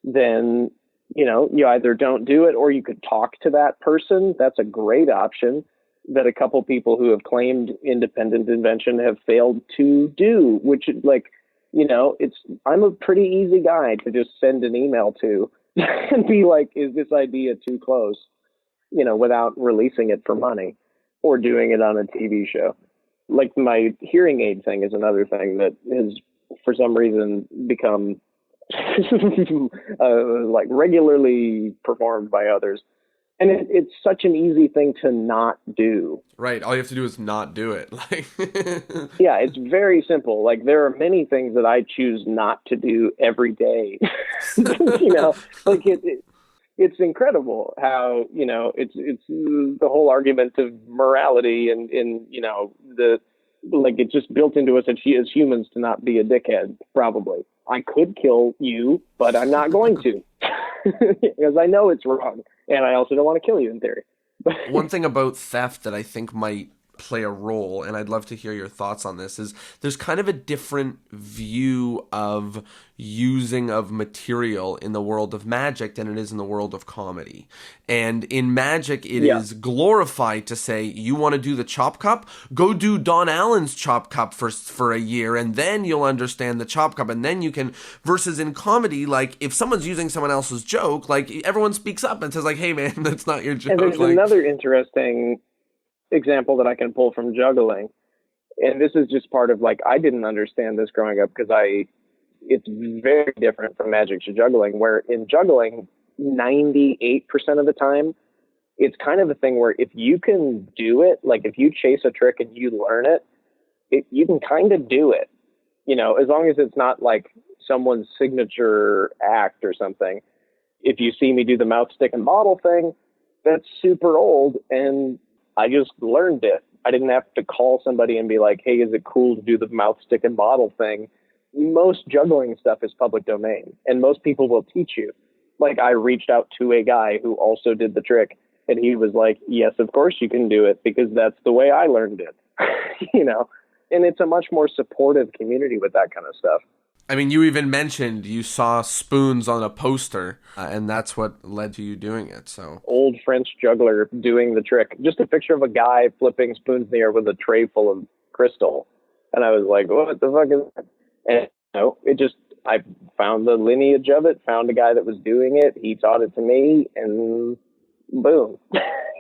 then, you know, you either don't do it or you could talk to that person. That's a great option that a couple people who have claimed independent invention have failed to do, which like, you know, I'm a pretty easy guy to just send an email to and be like, is this idea too close? You know, without releasing it for money or doing it on a TV show. Like my hearing aid thing is another thing that has, for some reason, become like regularly performed by others. And it's such an easy thing to not do. Right. All you have to do is not do it. Like, yeah, it's very simple. Like there are many things that I choose not to do every day. You know, like it's incredible how, you know, it's the whole argument of morality and you know, it's just built into us as humans to not be a dickhead, probably. I could kill you, but I'm not going to because I know it's wrong. And I also don't want to kill you in theory. One thing about theft that I think might play a role, and I'd love to hear your thoughts on this, is there's kind of a different view of using of material in the world of magic than it is in the world of comedy. And in magic, it is glorified to say, you want to do the chop cup? Go do Don Allen's chop cup for a year, and then you'll understand the chop cup, and then you can, versus in comedy, like, if someone's using someone else's joke, like, everyone speaks up and says, like, hey, man, that's not your joke. And there's like, another interesting example that I can pull from juggling. And this is just part of, like, I didn't understand this growing up because it's very different from magic to juggling, where in juggling, 98% of the time, it's kind of a thing where if you can do it, like if you chase a trick and you learn it, you can kind of do it, you know, as long as it's not like someone's signature act or something. If you see me do the mouth, stick, and bottle thing, that's super old, and I just learned it. I didn't have to call somebody and be like, hey, is it cool to do the mouth, stick, and bottle thing? Most juggling stuff is public domain, and most people will teach you. Like, I reached out to a guy who also did the trick, and he was like, yes, of course you can do it, because that's the way I learned it. You know? And it's a much more supportive community with that kind of stuff. I mean, you even mentioned you saw spoons on a poster, and that's what led to you doing it. So, old French juggler doing the trick. Just a picture of a guy flipping spoons in the air with a tray full of crystal. And I was like, what the fuck is that? And you know, I found the lineage of it, found a guy that was doing it. He taught it to me, and boom.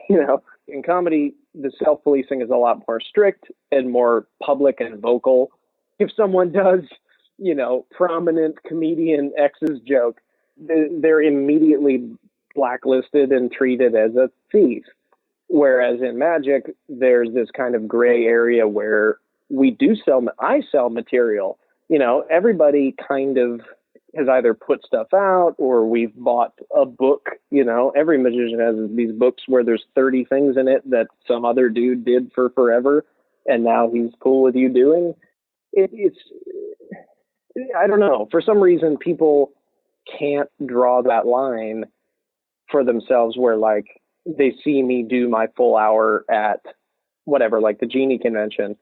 You know, in comedy, the self-policing is a lot more strict and more public and vocal. If someone does, you know, prominent comedian X's joke, they're immediately blacklisted and treated as a thief. Whereas in magic, there's this kind of gray area where I sell material. You know, everybody kind of has either put stuff out or we've bought a book. You know, every magician has these books where there's 30 things in it that some other dude did for forever, and now he's cool with you doing. It's I don't know. For some reason, people can't draw that line for themselves where, like, they see me do my full hour at whatever, like the Genie convention,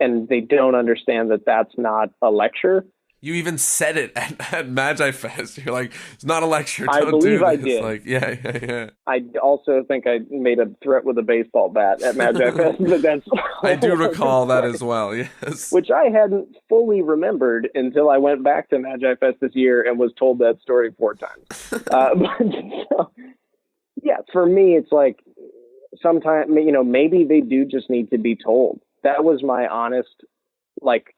and they don't understand that that's not a lecture. You even said it at Magi Fest. You're like, it's not a lecture. Don't I believe do I this. did. Like, yeah. I also think I made a threat with a baseball bat at Magi Fest, but that's I do recall that as well. Yes, which I hadn't fully remembered until I went back to Magi Fest this year and was told that story 4 times. Yeah, for me, it's like sometimes, you know, maybe they do just need to be told. That was my honest, like,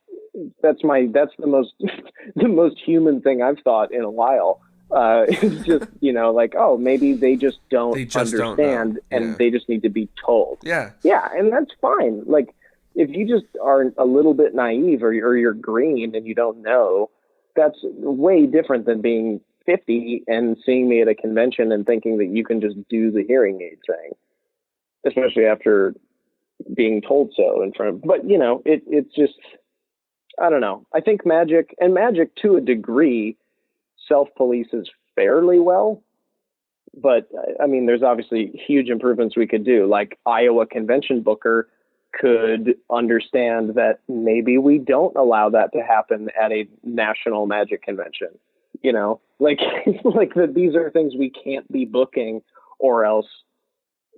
that's the most human thing I've thought in a while. It's just, you know, like, oh, maybe they just don't understand, and they just need to be told. Yeah, and that's fine. Like, if you just are a little bit naive or you're green and you don't know, that's way different than being 50 and seeing me at a convention and thinking that you can just do the hearing aid thing, especially after being told so in front of, but you know, it's just, I don't know. I think magic to a degree self-polices fairly well, but I mean, there's obviously huge improvements we could do. Like Iowa convention booker could understand that maybe we don't allow that to happen at a national magic convention, you know, like, like that these are things we can't be booking, or else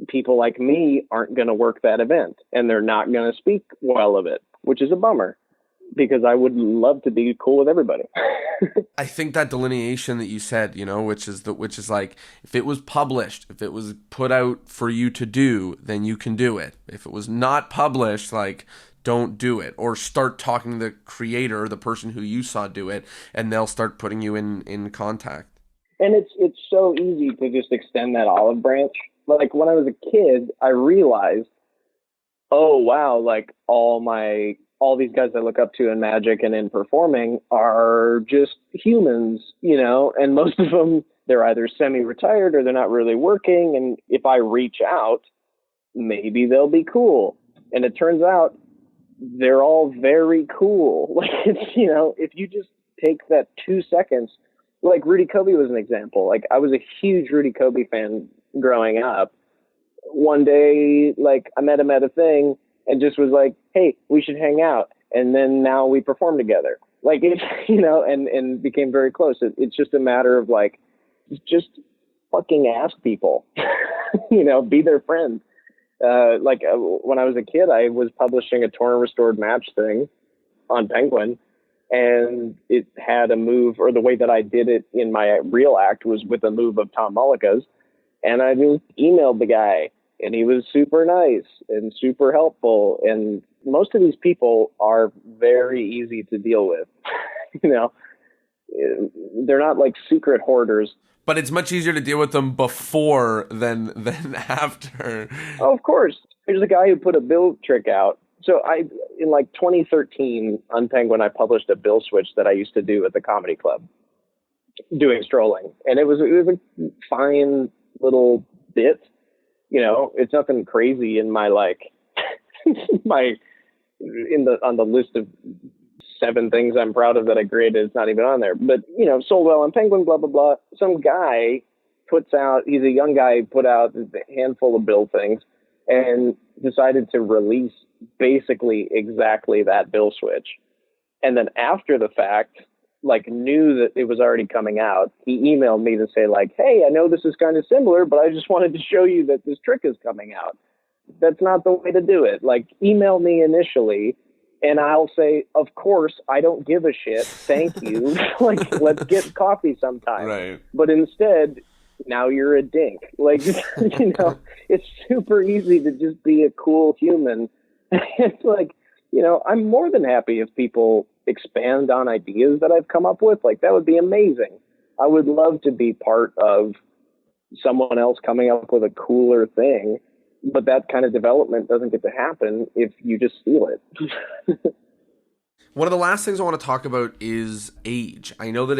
people like me aren't going to work that event and they're not going to speak well of it, which is a bummer because I would love to be cool with everybody. I think that delineation that you said, you know, which is like, if it was published, if it was put out for you to do, then you can do it. If it was not published, like, don't do it, or start talking to the creator, the person who you saw do it, and they'll start putting you in contact. And it's so easy to just extend that olive branch. Like when I was a kid, I realized, oh wow, like all these guys I look up to in magic and in performing are just humans, you know, and most of them, they're either semi-retired or they're not really working. And if I reach out, maybe they'll be cool. And it turns out they're all very cool. Like, it's, you know, if you just take that 2 seconds, like Rudy Kobe was an example. Like I was a huge Rudy Kobe fan growing up. One day, like I met him at a thing and just was like, hey, we should hang out. And then now we perform together. Like it's, you know, and became very close. It's just a matter of like, just fucking ask people, you know, be their friend. When I was a kid, I was publishing a torn and restored match thing on Penguin, and it had a move, or the way that I did it in my real act was with a move of Tom Mullica's. And I just emailed the guy, and he was super nice and super helpful. And most of these people are very easy to deal with. You know, they're not like secret hoarders. But it's much easier to deal with them before than after. Oh, of course. There's a guy who put a bill trick out. So in like 2013 on Penguin, I published a bill switch that I used to do at the comedy club, doing strolling. And it was a fine little bit, you know, it's nothing crazy in my, like, on the list of 7 things I'm proud of that I created. It's not even on there, but you know, sold well on Penguin, blah, blah, blah. Some guy he's a young guy, put out a handful of bill things and decided to release basically exactly that bill switch. And then after the fact, like knew that it was already coming out. He emailed me to say like, hey, I know this is kind of similar, but I just wanted to show you that this trick is coming out. That's not the way to do it. Like email me initially and I'll say, of course, I don't give a shit. Thank you. Like, let's get coffee sometime. Right. But instead, now you're a dink. Like, you know, it's super easy to just be a cool human. It's like, you know, I'm more than happy if people expand on ideas that I've come up with. Like, that would be amazing. I would love to be part of someone else coming up with a cooler thing. But that kind of development doesn't get to happen if you just steal it. One of the last things I want to talk about is age. I know that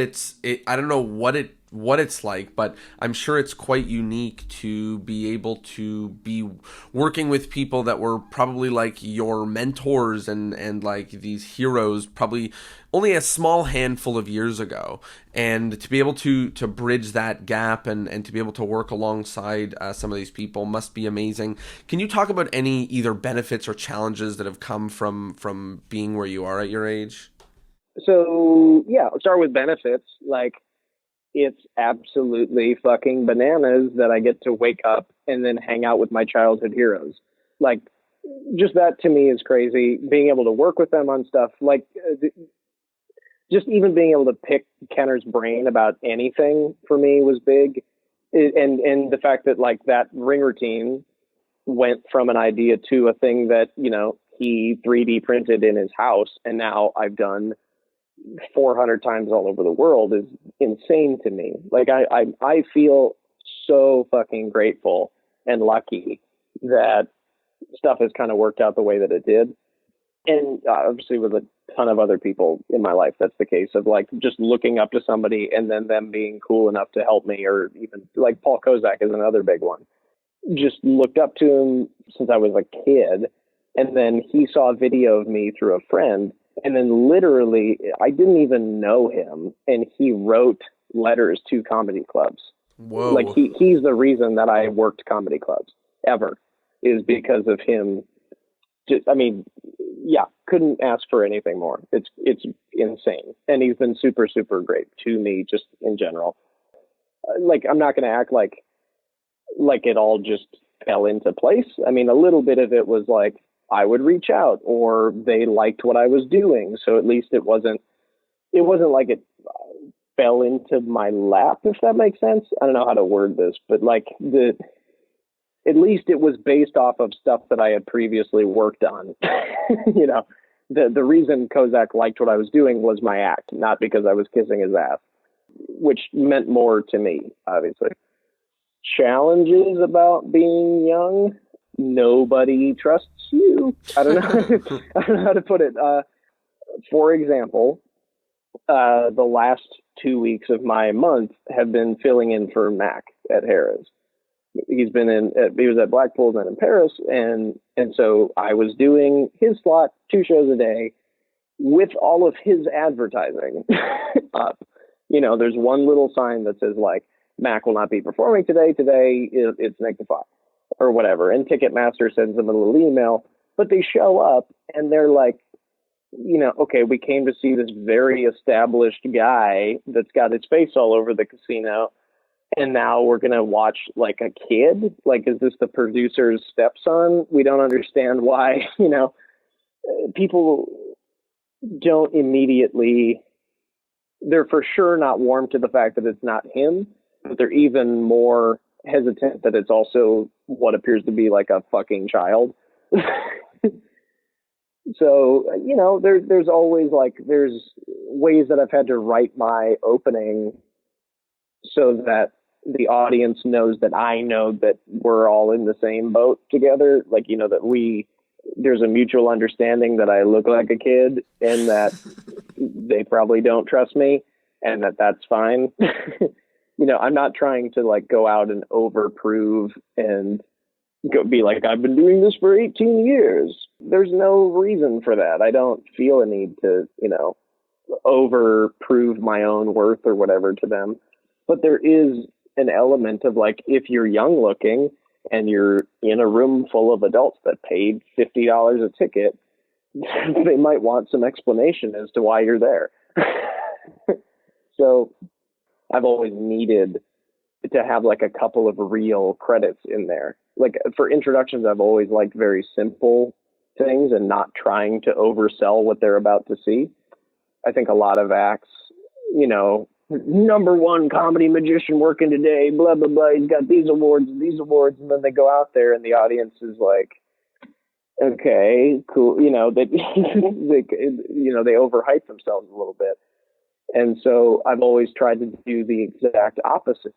I don't know what it's like, but I'm sure it's quite unique to be able to be working with people that were probably like your mentors and like these heroes probably only a small handful of years ago, and to be able to bridge that gap and to be able to work alongside some of these people must be amazing. Can you talk about any either benefits or challenges that have come from being where you are at your age? So yeah, I'll start with benefits. Like, it's absolutely fucking bananas that I get to wake up and then hang out with my childhood heroes. Like, just that to me is crazy. Being able to work with them on stuff, like just even being able to pick Kenner's brain about anything for me was big. And the fact that like that ring routine went from an idea to a thing that, you know, he 3D printed in his house, and now I've done 400 times all over the world is insane to me. Like I feel so fucking grateful and lucky that stuff has kind of worked out the way that it did. And obviously with a ton of other people in my life, that's the case of like just looking up to somebody and then them being cool enough to help me, or even like Paul Kozak is another big one. Just looked up to him since I was a kid. And then he saw a video of me through a friend. And then literally, I didn't even know him. And he wrote letters to comedy clubs. Whoa. Like he's the reason that I worked comedy clubs ever, is because of him. I mean, yeah, couldn't ask for anything more. It's insane. And he's been super, super great to me just in general. Like, I'm not going to act like it all just fell into place. I mean, a little bit of it was like I would reach out or they liked what I was doing. So at least it wasn't like it fell into my lap, if that makes sense. I don't know how to word this, but like at least it was based off of stuff that I had previously worked on. You know, the reason Kozak liked what I was doing was my act, not because I was kissing his ass, which meant more to me, obviously. Challenges about being young. Nobody trusts you. I don't know. I don't know how to put it. For example, the last 2 weeks of my month have been filling in for Mac at Harrah's. He was at Blackpool then in Paris, and so I was doing his slot 2 shows a day with all of his advertising up. You know, there's one little sign that says like, Mac will not be performing today. Today it's Nick Diffatte or whatever. And Ticketmaster sends them a little email, but they show up and they're like, you know, okay, we came to see this very established guy that's got his face all over the casino. And now we're going to watch like a kid. Like, is this the producer's stepson? We don't understand why, you know, people don't immediately, they're for sure not warm to the fact that it's not him. But they're even more hesitant that it's also what appears to be like a fucking child. So, you know, there's always like, there's ways that I've had to write my opening so that the audience knows that I know that we're all in the same boat together. Like, you know, that there's a mutual understanding that I look like a kid and that they probably don't trust me and that's fine. You know, I'm not trying to like go out and overprove and go be like, I've been doing this for 18 years. There's no reason for that. I don't feel a need to, you know, overprove my own worth or whatever to them. But there is an element of like, if you're young looking and you're in a room full of adults that paid $50 a ticket, they might want some explanation as to why you're there. So I've always needed to have like a couple of real credits in there. Like for introductions, I've always liked very simple things and not trying to oversell what they're about to see. I think a lot of acts, you know, #1 comedy magician working today, blah, blah, blah. He's got these awards. And then they go out there and the audience is like, okay, cool. You know, they overhype themselves a little bit. And so I've always tried to do the exact opposite,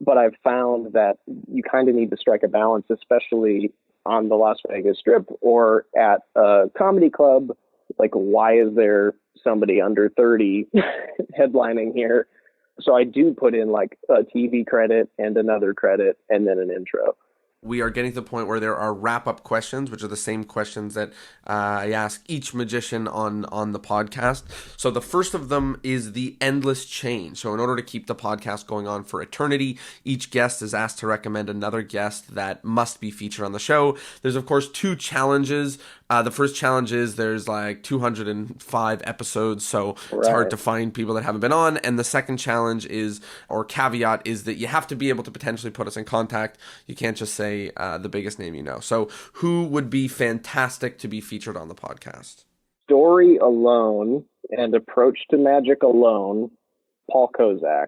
but I've found that you kind of need to strike a balance, especially on the Las Vegas Strip or at a comedy club. Like, why is there somebody under 30 headlining here? So I do put in like a TV credit and another credit and then an intro. We are getting to the point where there are wrap-up questions, which are the same questions that I ask each magician on the podcast. So the first of them is the endless change. So in order to keep the podcast going on for eternity, each guest is asked to recommend another guest that must be featured on the show. There's, of course, 2 challenges. The first challenge is there's like 205 episodes, so it's hard to find people that haven't been on. And the second challenge is, or caveat, is that you have to be able to potentially put us in contact. You can't just say the biggest name you know. So who would be fantastic to be featured on the podcast? Story alone and approach to magic alone, Paul Kozak.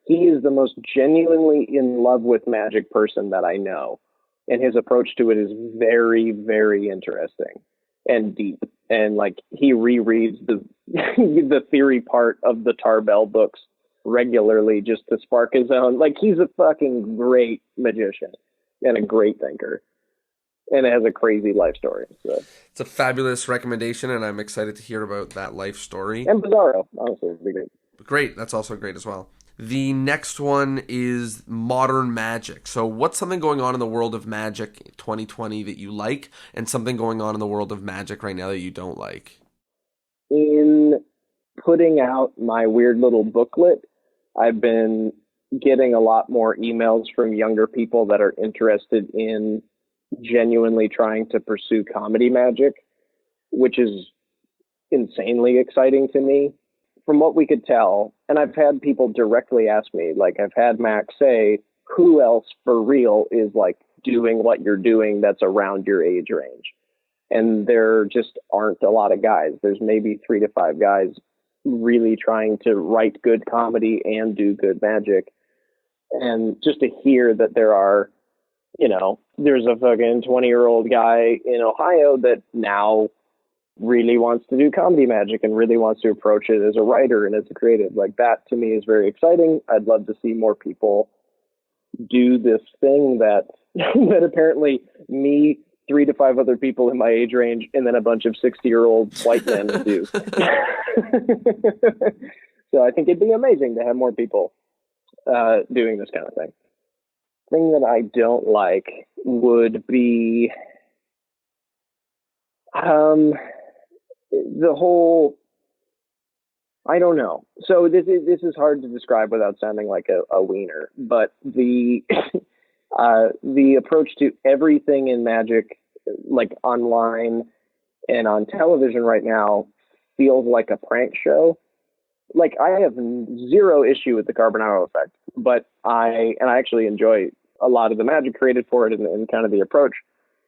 He is the most genuinely in love with magic person that I know. And his approach to it is very, very interesting and deep. And like he rereads the the theory part of the Tarbell books regularly just to spark his own. Like, he's a fucking great magician and a great thinker. and it has a crazy life story. So. It's a fabulous recommendation, and I'm excited to hear about that life story. And Bizarro, honestly, would be great. Great, that's also great as well. The next one is modern magic. So what's something going on in the world of magic 2020 that you like, and something going on in the world of magic right now that you don't like? In putting out my weird little booklet, I've been getting a lot more emails from younger people that are interested in genuinely trying to pursue comedy magic, which is insanely exciting to me. From what we could tell, and I've had people directly ask me, like I've had Max say, who else for real is like doing what you're doing that's around your age range? And there just aren't a lot of guys. There's maybe 3 to 5 guys really trying to write good comedy and do good magic. And just to hear that there are, there's a fucking 20-year-old guy in Ohio that now really wants to do comedy magic and really wants to approach it as a writer and as a creative, like that to me is very exciting. I'd love to see more people do this thing that that apparently me, 3 to 5 other people in my age range, and then a bunch of 60-year-old white men do. So I think it'd be amazing to have more people doing this kind of thing. Thing that I don't like would be the whole, I don't know. So this is hard to describe without sounding like a wiener, but the the approach to everything in magic, like online and on television right now, feels like a prank show. Like I have zero issue with the Carbonaro effect, but I actually enjoy a lot of the magic created for it and kind of the approach.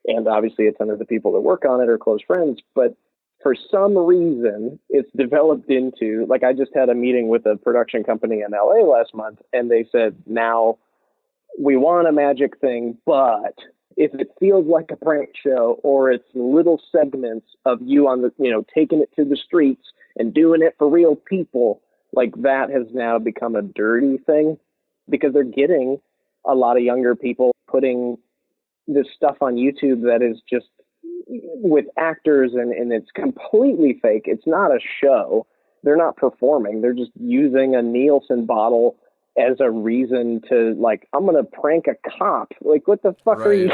And obviously a ton of the people that work on it are close friends, but for some reason it's developed into, like I just had a meeting with a production company in LA last month, and they said, now we want a magic thing, but if it feels like a prank show or it's little segments of you on the, taking it to the streets and doing it for real people, like that has now become a dirty thing because they're getting a lot of younger people putting this stuff on YouTube that is just with actors and it's completely fake. It's not a show. They're not performing. They're just using a Nielsen bottle as a reason to, like, I'm going to prank a cop. Like, what the fuck are you?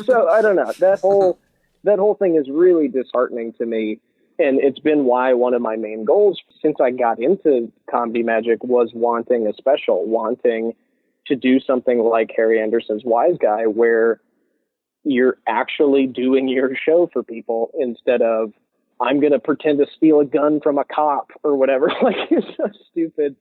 So I don't know. That whole thing is really disheartening to me. And it's been why one of my main goals since I got into comedy magic was wanting a special, wanting to do something like Harry Anderson's Wise Guy, where you're actually doing your show for people instead of I'm going to pretend to steal a gun from a cop or whatever. Like, it's so stupid.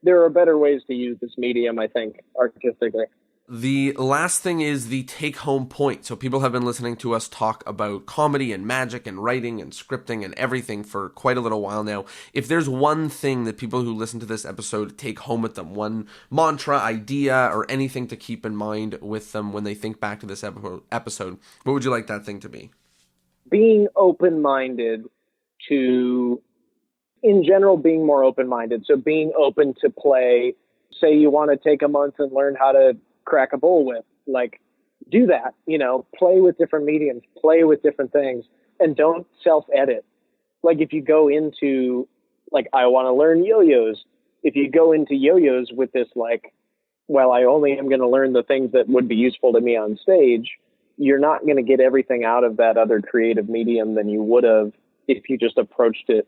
There are better ways to use this medium, I think, artistically. The last thing is the take-home point. So people have been listening to us talk about comedy and magic and writing and scripting and everything for quite a little while now. If there's one thing that people who listen to this episode take home with them, one mantra, idea, or anything to keep in mind with them when they think back to this episode, what would you like that thing to be? Being open-minded to, in general, being more open-minded. So being open to play. Say you want to take a month and learn how to crack a bowl with, like, do that, play with different mediums, play with different things, and don't self-edit. Like, if you go into, like, I want to learn yo-yos, if you go into yo-yos with this, like, well, I only am going to learn the things that would be useful to me on stage, you're not going to get everything out of that other creative medium than you would have if you just approached it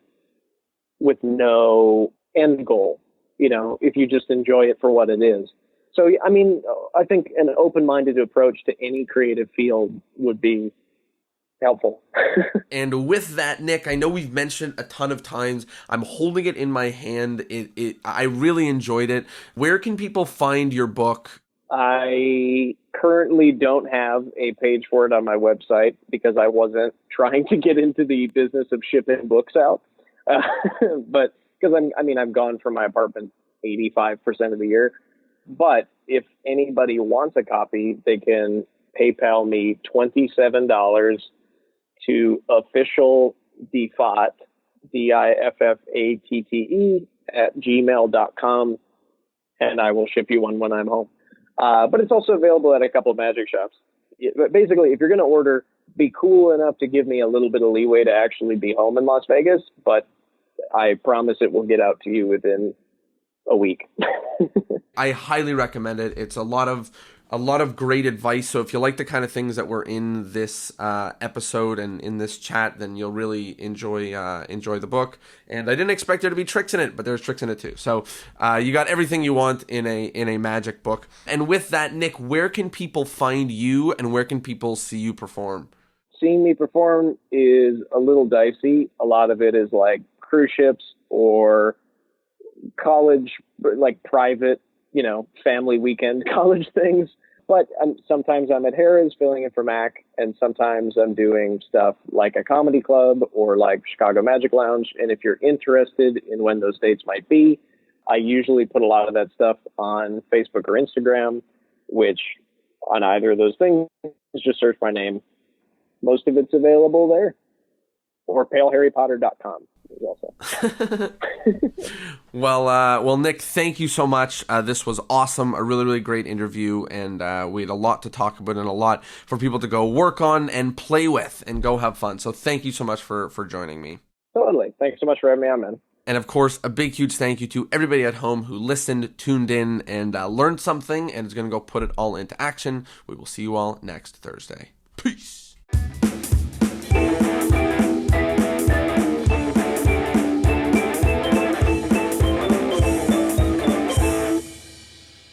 with no end goal, if you just enjoy it for what it is. So, I mean, I think an open-minded approach to any creative field would be helpful. And with that, Nick, I know we've mentioned a ton of times. I'm holding it in my hand. I really enjoyed it. Where can people find your book? I currently don't have a page for it on my website because I wasn't trying to get into the business of shipping books out. But because I'm gone from my apartment 85% of the year. But if anybody wants a copy, they can PayPal me $27 to official Diffatte, Diffatte @gmail.com, and I will ship you one when I'm home. But it's also available at a couple of magic shops. But basically, if you're going to order, be cool enough to give me a little bit of leeway to actually be home in Las Vegas, but I promise it will get out to you within a week. I highly recommend it. It's a lot of great advice. So if you like the kind of things that were in this episode and in this chat, then you'll really enjoy the book. And I didn't expect there to be tricks in it, but there's tricks in it too. So you got everything you want in a magic book. And with that, Nick, where can people find you and where can people see you perform? Seeing me perform is a little dicey. A lot of it is like cruise ships or college, like private, family weekend college things. But sometimes I'm at Harrah's filling in for Mac, and sometimes I'm doing stuff like a comedy club or like Chicago Magic Lounge. And if you're interested in when those dates might be, I usually put a lot of that stuff on Facebook or Instagram, which on either of those things, just search my name. Most of it's available there, or paleharrypotter.com. Also. Well, Nick, thank you so much. This was awesome. A really, really great interview, and we had a lot to talk about and a lot for people to go work on and play with and go have fun. So thank you so much for joining me. Totally. Thanks so much for having me on, man. And of course, a big, huge thank you to everybody at home who listened, tuned in, and learned something and is going to go put it all into action. We will see you all next Thursday. Peace.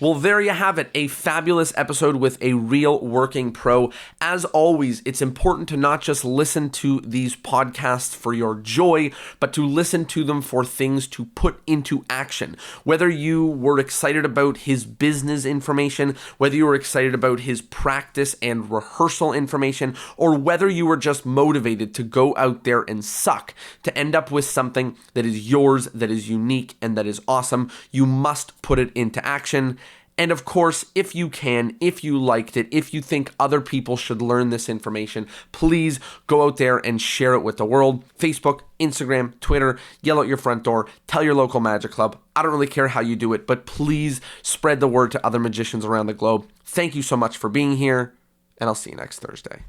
Well, there you have it, a fabulous episode with a real working pro. As always, it's important to not just listen to these podcasts for your joy, but to listen to them for things to put into action. Whether you were excited about his business information, whether you were excited about his practice and rehearsal information, or whether you were just motivated to go out there and suck, to end up with something that is yours, that is unique, and that is awesome, you must put it into action. And of course, if you can, if you liked it, if you think other people should learn this information, please go out there and share it with the world. Facebook, Instagram, Twitter, yell out your front door, tell your local magic club. I don't really care how you do it, but please spread the word to other magicians around the globe. Thank you so much for being here, and I'll see you next Thursday.